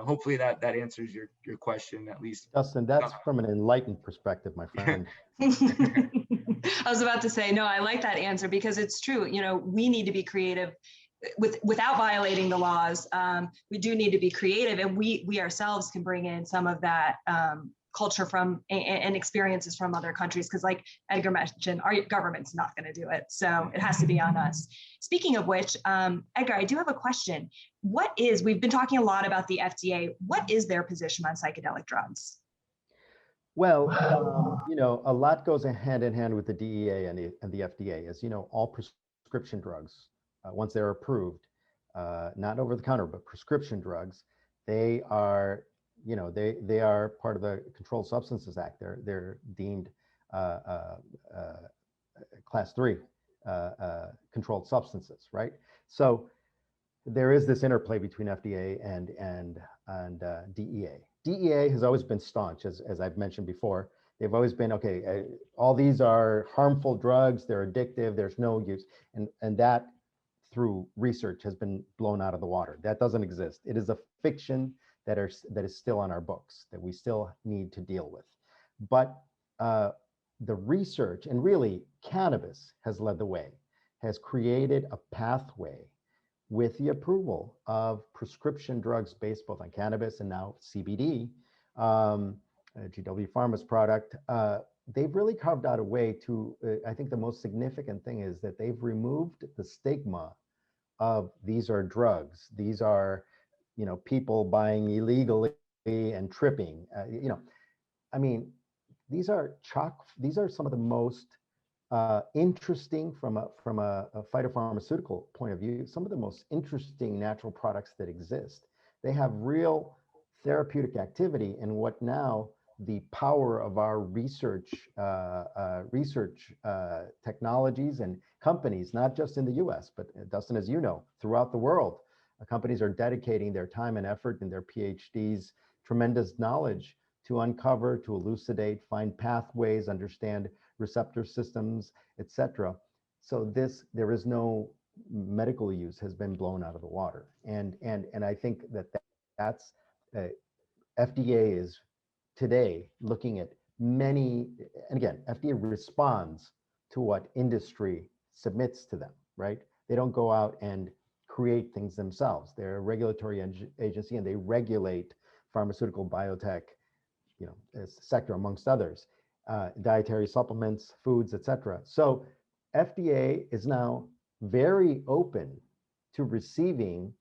hopefully that answers your question, at least. Dustin, that's from an enlightened perspective, my friend. I was about to say, no, I like that answer, because it's true. We need to be creative without violating the laws. We do need to be creative, and we ourselves can bring in some of that culture from and experiences from other countries, because like Edgar mentioned, our government's not going to do it, so it has to be on us. Speaking of which, Edgar, I do have a question. We've been talking a lot about the FDA. What is their position on psychedelic drugs? Well, a lot goes hand in hand with the DEA and the FDA. As you know, all prescription drugs, once they're approved, not over the counter, but prescription drugs, they are, they are part of the Controlled Substances Act. They're deemed class 3 controlled substances, right? So there is this interplay between FDA and DEA. DEA has always been staunch, as I've mentioned before. They've always been, okay, all these are harmful drugs, they're addictive, there's no use. And that, through research, has been blown out of the water. That doesn't exist. It is a fiction that is still on our books, that we still need to deal with. But the research, and really cannabis has led the way, has created a pathway with the approval of prescription drugs based both on cannabis and now CBD, GW Pharma's product. They've really carved out a way to, I think the most significant thing is that they've removed the stigma of these are drugs. These are, people buying illegally and tripping. I mean, these are some of the most interesting from a phytopharmaceutical point of view, some of the most interesting natural products that exist. They have real therapeutic activity, and what now the power of our research technologies and companies, not just in the US, but Dustin, as you know, throughout the world, companies are dedicating their time and effort and their PhDs, tremendous knowledge to uncover, to elucidate, find pathways, understand receptor systems, etc. So there is no medical use has been blown out of the water. And I think that's FDA is today looking at many, and again, FDA responds to what industry submits to them, right? They don't go out and create things themselves. They're a regulatory agency, and they regulate pharmaceutical biotech, sector amongst others, dietary supplements, foods, etc. So FDA is now very open to receiving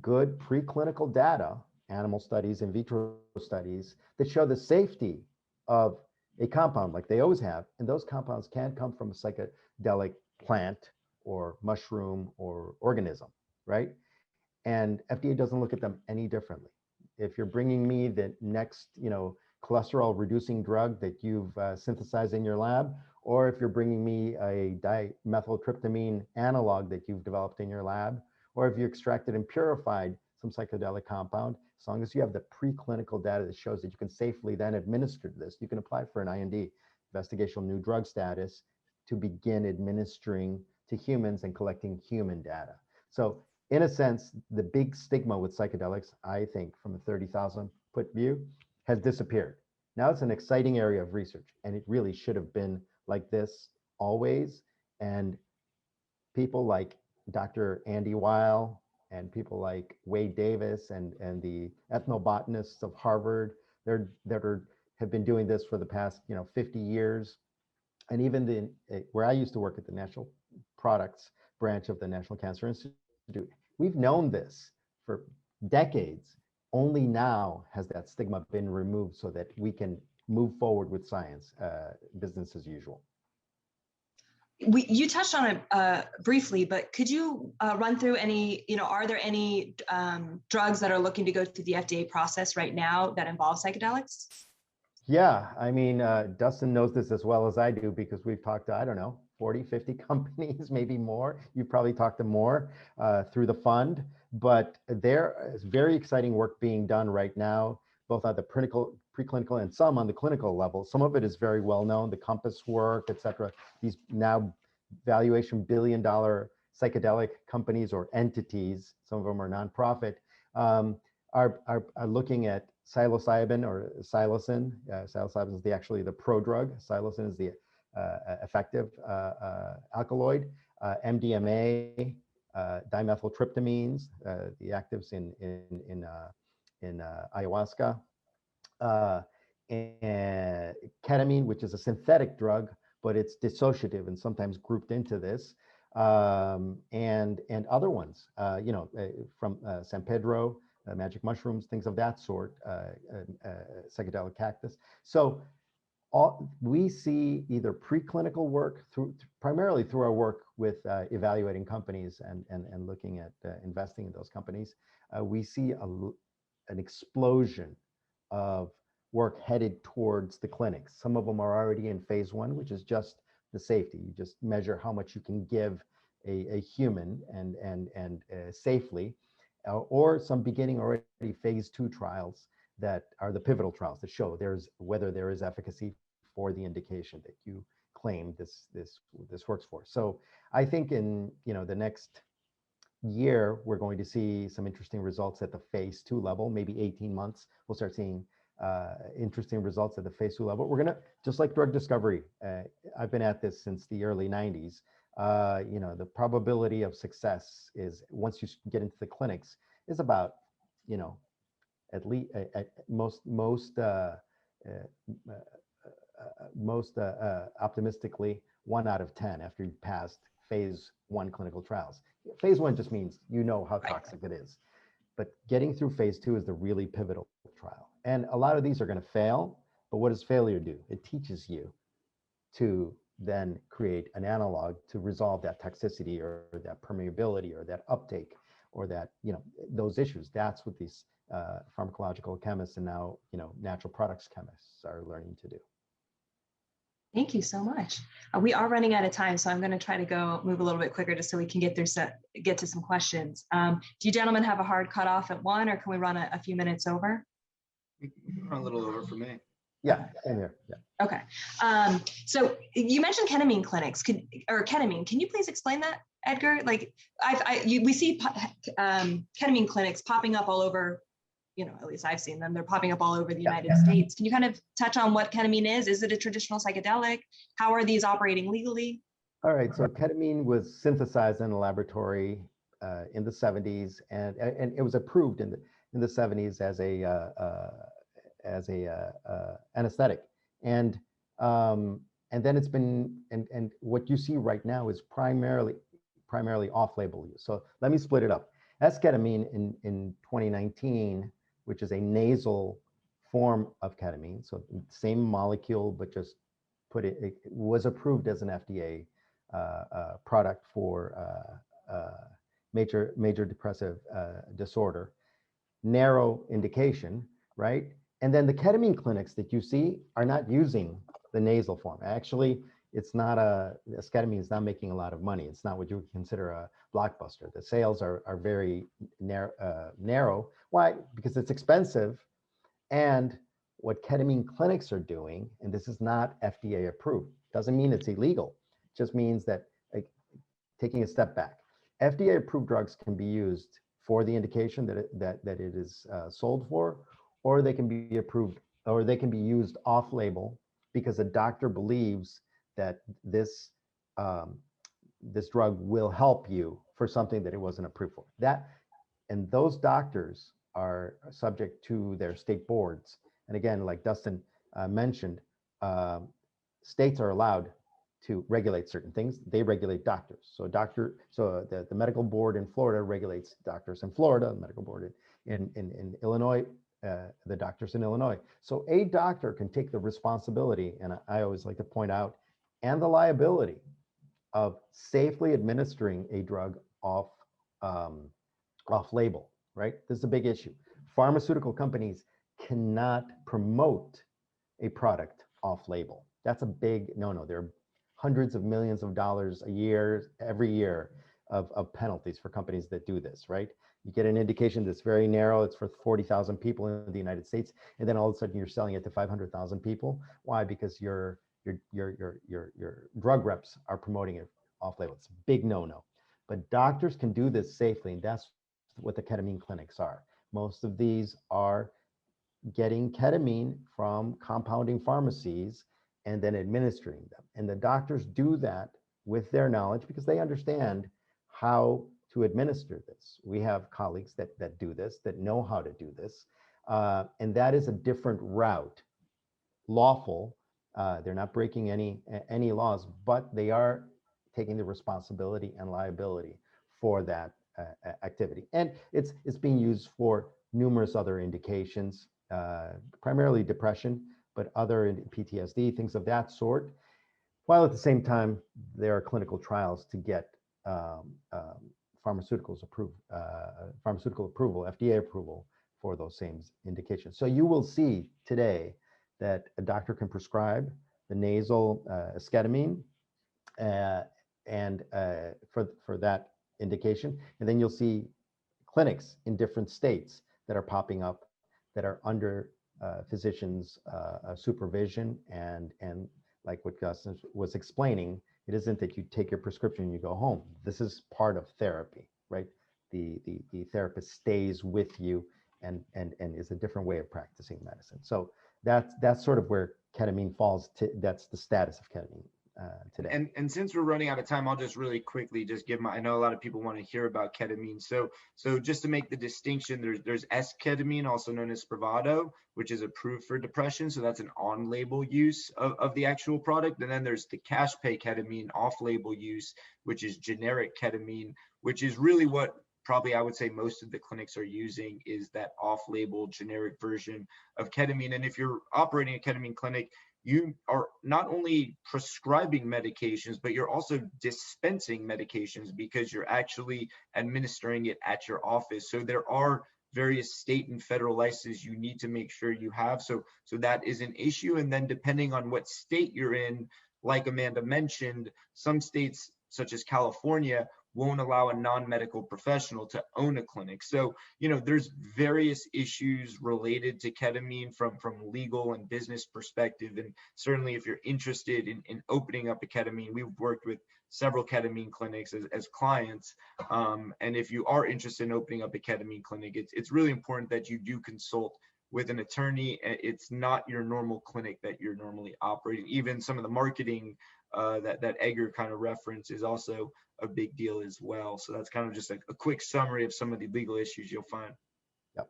good preclinical data, animal studies, in vitro studies, that show the safety of a compound like they always have. And those compounds can come from a psychedelic plant or mushroom or organism, right? And FDA doesn't look at them any differently. If you're bringing me the next, cholesterol reducing drug that you've synthesized in your lab, or if you're bringing me a dimethyltryptamine analog that you've developed in your lab, or if you extracted and purified some psychedelic compound, as long as you have the preclinical data that shows that you can safely then administer this, you can apply for an IND, investigational new drug status, to begin administering to humans and collecting human data. So in a sense, the big stigma with psychedelics, I think, from a 30,000 foot view, has disappeared. Now it's an exciting area of research, and it really should have been like this always. And people like Dr. Andy Weil and people like Wade Davis and the ethnobotanists of Harvard, have been doing this for the past 50 years. And even where I used to work at the National Products branch of the National Cancer Institute, we've known this for decades. Only now has that stigma been removed so that we can move forward with science, business as usual. You touched on it briefly, but could you run through any, are there any drugs that are looking to go through the FDA process right now that involve psychedelics? Yeah, I mean, Dustin knows this as well as I do, because we've talked to, I don't know, 40, 50 companies, maybe more. You've probably talked to more through the fund, but there is very exciting work being done right now, both at the preclinical and some on the clinical level. Some of it is very well known, the Compass work, et cetera. These now valuation billion-dollar psychedelic companies or entities, some of them are nonprofit, are looking at psilocybin or psilocin. Psilocybin is actually the prodrug. Psilocin is the effective alkaloid. MDMA, dimethyltryptamines, the actives in ayahuasca, and ketamine, which is a synthetic drug, but it's dissociative and sometimes grouped into this, and other ones, from San Pedro, magic mushrooms, things of that sort, psychedelic cactus. So we see either preclinical work primarily through our work with evaluating companies and looking at investing in those companies. We see an explosion of work headed towards the clinics. Some of them are already in phase 1, which is just the safety. You just measure how much you can give a human and safely, or some beginning already phase 2 trials that are the pivotal trials that show whether there is efficacy for the indication that you claim this works for. So I think in the next year, we're going to see some interesting results at the phase 2 level. Maybe 18 months, we'll start seeing interesting results at the phase 2 level. We're gonna, just like drug discovery, I've been at this since the early 90s. The probability of success is, once you get into the clinics, is about, at least at most optimistically 1 out of 10 after you've passed phase 1 clinical trials. Phase 1 just means how toxic it is, but getting through phase 2 is the really pivotal trial. And a lot of these are going to fail, but what does failure do? It teaches you to then create an analog to resolve that toxicity or that permeability or that uptake or that, those issues. That's what these pharmacological chemists and now, natural products chemists are learning to do. Thank you so much. We are running out of time, so I'm going to try to move a little bit quicker just so we can get to some questions. Do you gentlemen have a hard cutoff at 1, or can we run a few minutes over? We can run a little over for me. Yeah, same here. Yeah. Okay. So you mentioned ketamine clinics, ketamine. Can you please explain that, Edgar? Like, we see ketamine clinics popping up all over. At least I've seen them. They're popping up all over the United States. Can you kind of touch on what ketamine is? Is it a traditional psychedelic? How are these operating legally? All right. So ketamine was synthesized in a laboratory in the 70s, and it was approved in the 70s as a anesthetic. And then it's been, and what you see right now is primarily off-label use. So let me split it up. Esketamine in 2019, which is a nasal form of ketamine, so same molecule, but just it was approved as an FDA product for major depressive disorder, narrow indication, right? And then the ketamine clinics that you see are not using the nasal form. Actually, esketamine is not making a lot of money. It's not what you would consider a blockbuster. The sales are very narrow. Why? Because it's expensive. And what ketamine clinics are doing, and this is not FDA approved, doesn't mean it's illegal. It just means that, taking a step back, FDA approved drugs can be used for the indication that it is sold for, or they can be approved, or they can be used off-label because a doctor believes that this drug will help you for something that it wasn't approved for. And those doctors are subject to their state boards. And again, like Dustin mentioned, states are allowed to regulate certain things. They regulate doctors. So the medical board in Florida regulates doctors in Florida, the medical board in Illinois, the doctors in Illinois. So a doctor can take the responsibility, and I always like to point out, and the liability of safely administering a drug off-label, right? This is a big issue. Pharmaceutical companies cannot promote a product off-label. That's a big no-no. There are hundreds of millions of dollars every year of penalties for companies that do this, right? You get an indication that's very narrow. It's for 40,000 people in the United States, and then all of a sudden you're selling it to 500,000 people. Why? Because your drug reps are promoting it off-label. It's a big no-no. But doctors can do this safely, and that's what the ketamine clinics are. Most of these are getting ketamine from compounding pharmacies and then administering them. And the doctors do that with their knowledge because they understand how to administer this. We have colleagues that do this, that know how to do this. And that is a different route lawful. They're not breaking any laws, but they are taking the responsibility and liability for that activity. And it's being used for numerous other indications, primarily depression, but other PTSD, things of that sort. While at the same time, there are clinical trials to get pharmaceutical approval, FDA approval for those same indications. So you will see today that a doctor can prescribe the nasal esketamine and for that indication, and then you'll see clinics in different states that are popping up that are under physicians' supervision and like what Gus was explaining, it isn't that you take your prescription and you go home. This is part of therapy, right? The therapist stays with you and is a different way of practicing medicine. So that's sort of where ketamine falls. That's the status of ketamine today. And since we're running out of time, I'll just really quickly just give I know a lot of people want to hear about ketamine. So just to make the distinction, there's S-ketamine, also known as Spravato, which is approved for depression. So that's an on-label use of the actual product. And then there's the cash pay ketamine, off-label use, which is generic ketamine, which is really what probably I would say most of the clinics are using, is that off-label generic version of ketamine. And if you're operating a ketamine clinic, you are not only prescribing medications, but you're also dispensing medications because you're actually administering it at your office. So there are various state and federal licenses you need to make sure you have. So that is an issue. And then depending on what state you're in, like Amanda mentioned, some states such as California won't allow a non-medical professional to own a clinic. So, there's various issues related to ketamine from legal and business perspective. And certainly if you're interested in opening up a ketamine, we've worked with several ketamine clinics as clients. And if you are interested in opening up a ketamine clinic, it's really important that you do consult with an attorney. It's not your normal clinic that you're normally operating. Even some of the marketing that Edgar kind of referenced is also a big deal as well. So that's kind of just a quick summary of some of the legal issues you'll find. Yep.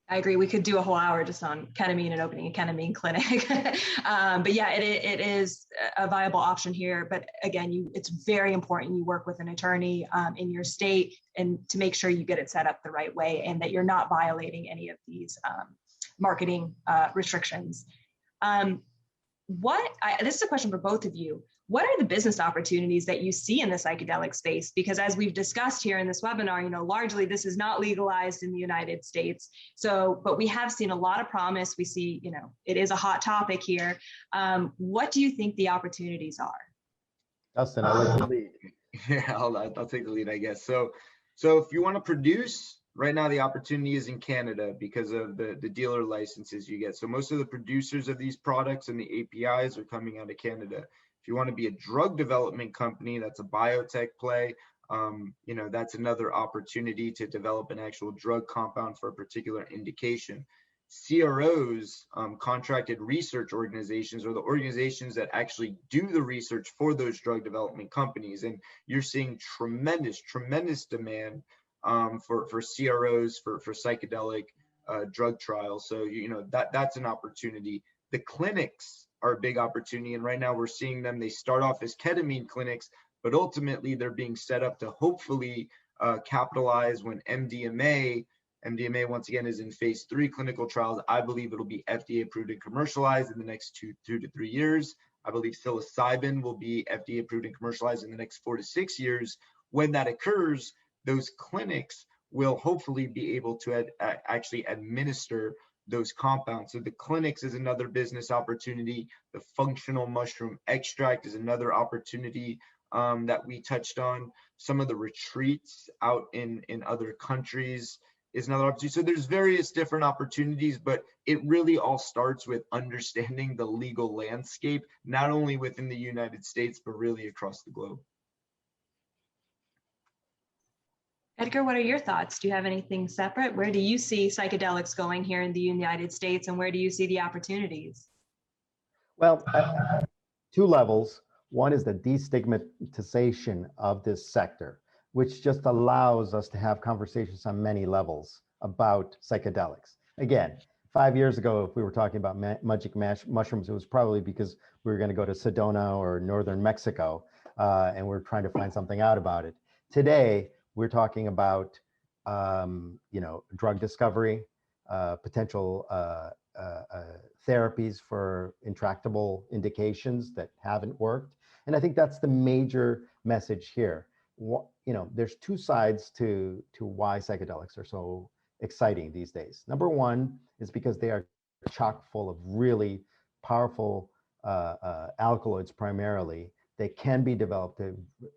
I agree. We could do a whole hour just on ketamine and opening a ketamine clinic. But yeah, it is a viable option here. But again, it's very important you work with an attorney in your state and to make sure you get it set up the right way and that you're not violating any of these marketing restrictions. This is a question for both of you. What are the business opportunities that you see in the psychedelic space? Because as we've discussed here in this webinar, largely this is not legalized in the United States. But we have seen a lot of promise. We see, it is a hot topic here. What do you think the opportunities are? Dustin, I'll let you lead. Yeah, I'll take the lead, I guess. So if you want to produce, right now the opportunity is in Canada because of the dealer licenses you get. So most of the producers of these products and the APIs are coming out of Canada. If you want to be a drug development company, that's a biotech play. That's another opportunity to develop an actual drug compound for a particular indication. CROs, contracted research organizations, are the organizations that actually do the research for those drug development companies. And you're seeing tremendous demand for CROs for psychedelic drug trials. So that's an opportunity. The clinics are a big opportunity, and right now we're seeing them. They start off as ketamine clinics, but ultimately they're being set up to hopefully capitalize when MDMA once again is in phase 3 clinical trials. I believe it'll be FDA approved and commercialized in the next 2 to 3 years. I believe psilocybin will be FDA approved and commercialized in the next 4 to 6 years. When that occurs, those clinics will hopefully be able to actually administer those compounds. So the clinics is another business opportunity. The functional mushroom extract is another opportunity that we touched on. Some of the retreats out in other countries is another opportunity. So there's various different opportunities, but it really all starts with understanding the legal landscape, not only within the United States, but really across the globe. Edgar, what are your thoughts? Do you have anything separate? Where do you see psychedelics going here in the United States, and where do you see the opportunities? Well, 2 levels. One is the destigmatization of this sector, which just allows us to have conversations on many levels about psychedelics. Again, 5 years ago, if we were talking about magic mushrooms, it was probably because we were going to go to Sedona or northern Mexico, and we're trying to find something out about it. Today, we're talking about, drug discovery, potential therapies for intractable indications that haven't worked. And I think that's the major message here. There's two sides to why psychedelics are so exciting these days. Number one is because they are chock full of really powerful alkaloids primarily. They can be developed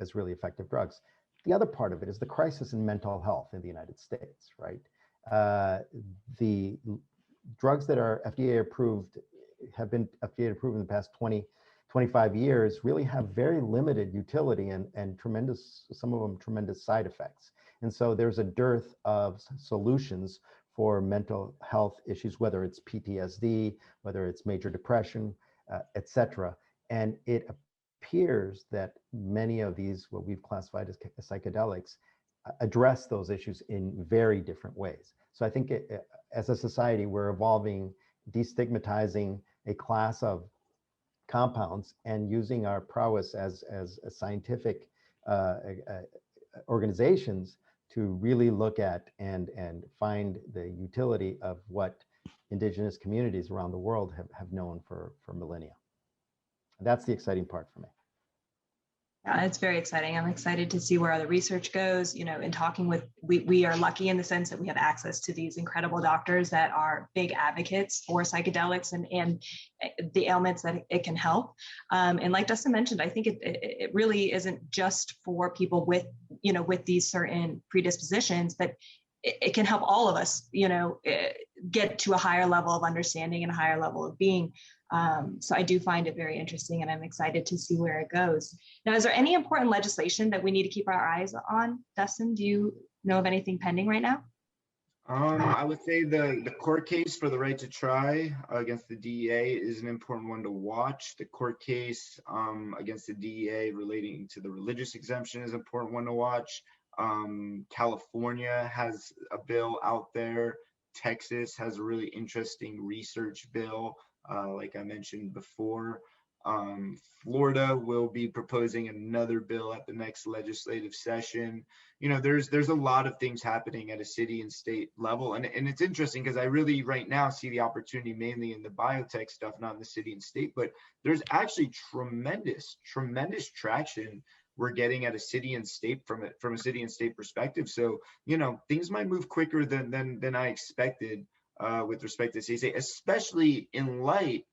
as really effective drugs. The other part of it is the crisis in mental health in the United States, right? The drugs that are FDA approved, have been FDA approved in the past 25 years, really have very limited utility and tremendous, some of them tremendous side effects. And so there's a dearth of solutions for mental health issues, whether it's PTSD, whether it's major depression, et cetera. And it appears that many of these, what we've classified as psychedelics, address those issues in very different ways. So I think as a society, we're evolving, destigmatizing a class of compounds and using our prowess as scientific organizations to really look at and find the utility of what indigenous communities around the world have known for millennia. That's the exciting part for me. Yeah, it's very exciting. I'm excited to see where the research goes. In talking with, we are lucky in the sense that we have access to these incredible doctors that are big advocates for psychedelics and the ailments that it can help. And like Dustin mentioned, I think it really isn't just for people with these certain predispositions, but it can help all of us, get to a higher level of understanding and a higher level of being. So I do find it very interesting, and I'm excited to see where it goes. Now, is there any important legislation that we need to keep our eyes on? Dustin, do you know of anything pending right now? I would say the court case for the right to try against the DEA is an important one to watch. The court case against the DEA relating to the religious exemption is an important one to watch. California has a bill out there. Texas has a really interesting research bill, like I mentioned before. Florida will be proposing another bill at the next legislative session. There's a lot of things happening at a city and state level. And it's interesting because I really right now see the opportunity mainly in the biotech stuff, not in the city and state, but there's actually tremendous traction we're getting at a city and state from a city and state perspective. So, things might move quicker than I expected with respect to CSA, especially in light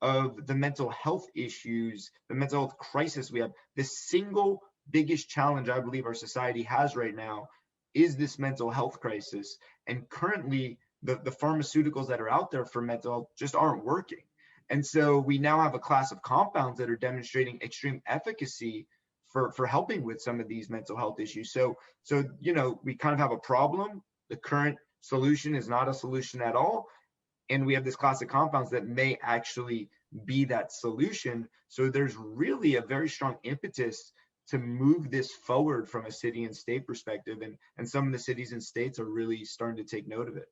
of the mental health issues, the mental health crisis we have. The single biggest challenge I believe our society has right now is this mental health crisis. And currently, the pharmaceuticals that are out there for mental health just aren't working. And so we now have a class of compounds that are demonstrating extreme efficacy for helping with some of these mental health issues. So we kind of have a problem. The current solution is not a solution at all. And we have this class of compounds that may actually be that solution. So there's really a very strong impetus to move this forward from a city and state perspective. And some of the cities and states are really starting to take note of it.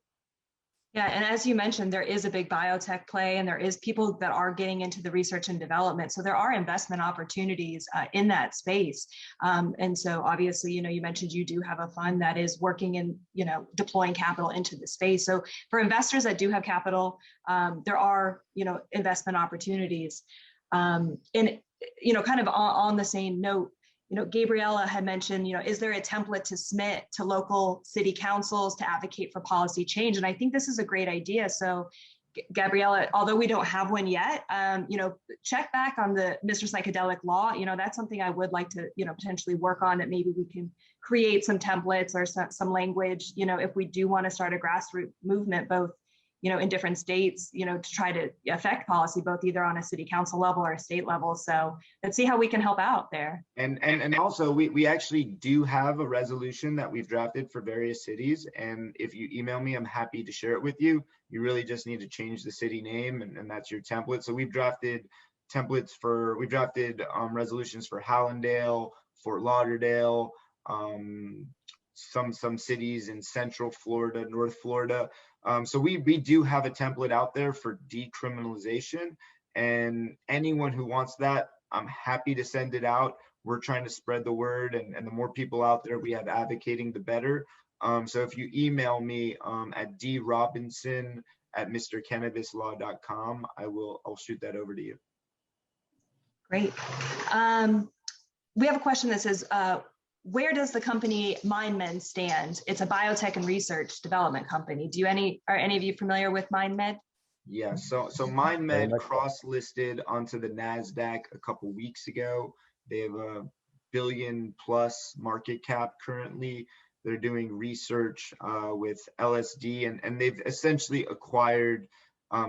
Yeah, and as you mentioned, there is a big biotech play, and there is people that are getting into the research and development. So there are investment opportunities in that space. And so obviously, you mentioned you do have a fund that is working in, deploying capital into the space. So for investors that do have capital, there are, investment opportunities. And, kind of on the same note, Gabriella had mentioned, is there a template to submit to local city councils to advocate for policy change? And I think this is a great idea. So Gabriella, although we don't have one yet, check back on the Mr. Psychedelic Law. That's something I would like to, potentially work on, that maybe we can create some templates or some language, if we do want to start a grassroots movement, both in different states, to try to affect policy, both either on a city council level or a state level. So let's see how we can help out there. And also we actually do have a resolution that we've drafted for various cities. And if you email me, I'm happy to share it with you. You really just need to change the city name, and that's your template. So we've drafted resolutions for Hallandale, Fort Lauderdale, some cities in Central Florida, North Florida. So we do have a template out there for decriminalization, and anyone who wants that, I'm happy to send it out. We're trying to spread the word, and the more people out there we have advocating, the better. So if you email me at drobinson@mrcannabislaw.com, I'll shoot that over to you. Great. We have a question that says, where does the company MindMed stand? It's a biotech and research development company. Are any of you familiar with MindMed? Yeah, so MindMed cross-listed onto the NASDAQ a couple weeks ago. They have a $1 billion+ market cap currently. They're doing research with LSD, and they've essentially acquired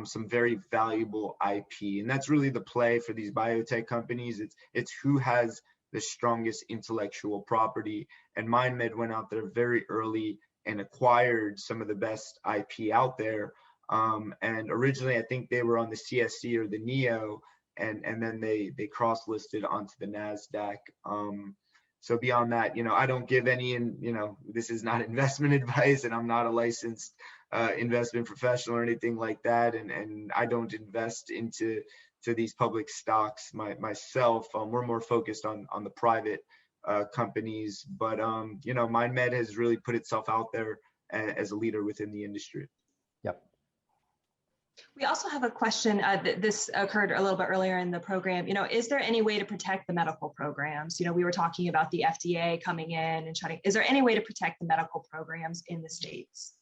some very valuable IP. And that's really the play for these biotech companies. It's who has the strongest intellectual property. And MindMed went out there very early and acquired some of the best IP out there. And originally, I think they were on the CSC or the NEO, and then they cross-listed onto the NASDAQ. So beyond that, I don't give any, this is not investment advice, and I'm not a licensed investment professional or anything like that. And I don't invest into these public stocks myself. We're more focused on the private companies, but MindMed has really put itself out there as a leader within the industry. Yep. We also have a question. This occurred a little bit earlier in the program. Is there any way to protect the medical programs? We were talking about the FDA coming in and shutting. Is there any way to protect the medical programs in the States?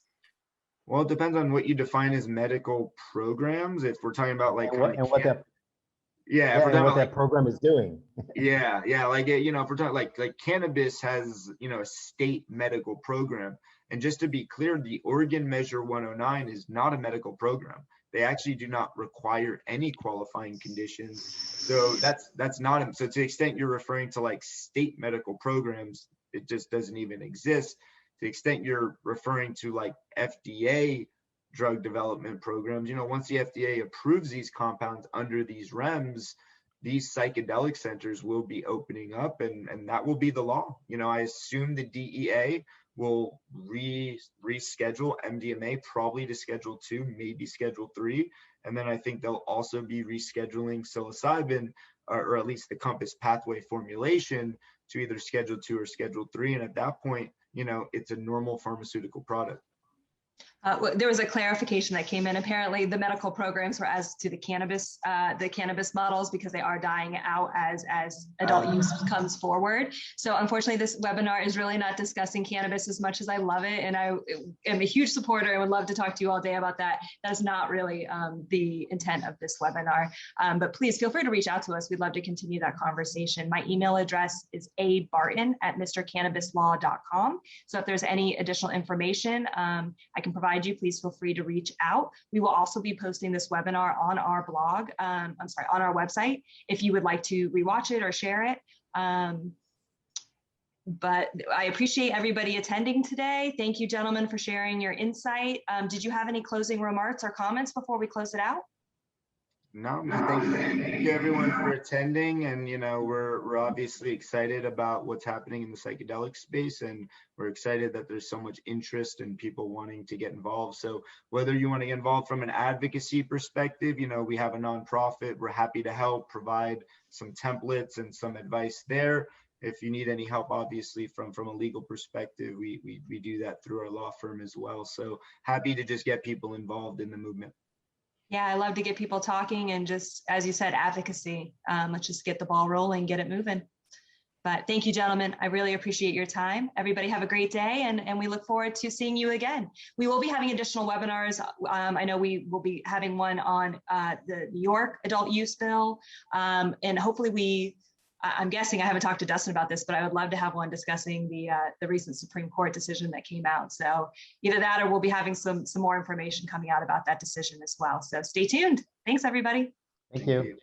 Well, it depends on what you define as medical programs. If we're talking about like what that program is doing. yeah, like if we're talking like cannabis has a state medical program, and just to be clear, the Oregon Measure 109 is not a medical program. They actually do not require any qualifying conditions. So that's not. So to the extent you're referring to like state medical programs, it just doesn't even exist. To the extent you're referring to like FDA drug development programs, once the FDA approves these compounds under these REMS, these psychedelic centers will be opening up, and that will be the law. I assume the DEA will reschedule MDMA probably to Schedule 2, maybe Schedule 3, and then I think they'll also be rescheduling psilocybin, or at least the Compass pathway formulation, to either Schedule 2 or Schedule 3, and at that point, it's a normal pharmaceutical product. There was a clarification that came in. Apparently, the medical programs were as to the cannabis models, because they are dying out as adult use comes forward. So unfortunately, this webinar is really not discussing cannabis as much as I love it, and I am a huge supporter and would love to talk to you all day about that. That is not really the intent of this webinar. But please feel free to reach out to us. We'd love to continue that conversation. My email address is abarton@mrcannabislaw.com. So if there's any additional information I can provide you, please feel free to reach out. We will also be posting this webinar on our blog, on our website, if you would like to rewatch it or share it. But I appreciate everybody attending today. Thank you, gentlemen, for sharing your insight. Did you have any closing remarks or comments before we close it out? No, thank you everyone for attending, and we're obviously excited about what's happening in the psychedelic space, and we're excited that there's so much interest and people wanting to get involved. So whether you want to get involved from an advocacy perspective, we have a nonprofit, we're happy to help provide some templates and some advice there. If you need any help, obviously from a legal perspective, we do that through our law firm as well. So happy to just get people involved in the movement. Yeah, I love to get people talking, and just, as you said, advocacy. Let's just get the ball rolling, get it moving. But thank you, gentlemen. I really appreciate your time. Everybody have a great day, and we look forward to seeing you again. We will be having additional webinars. I know we will be having one on the New York adult use bill, and hopefully I'm guessing, I haven't talked to Dustin about this, but I would love to have one discussing the recent Supreme Court decision that came out. So either that, or we'll be having some more information coming out about that decision as well. So stay tuned. Thanks, everybody. Thank you.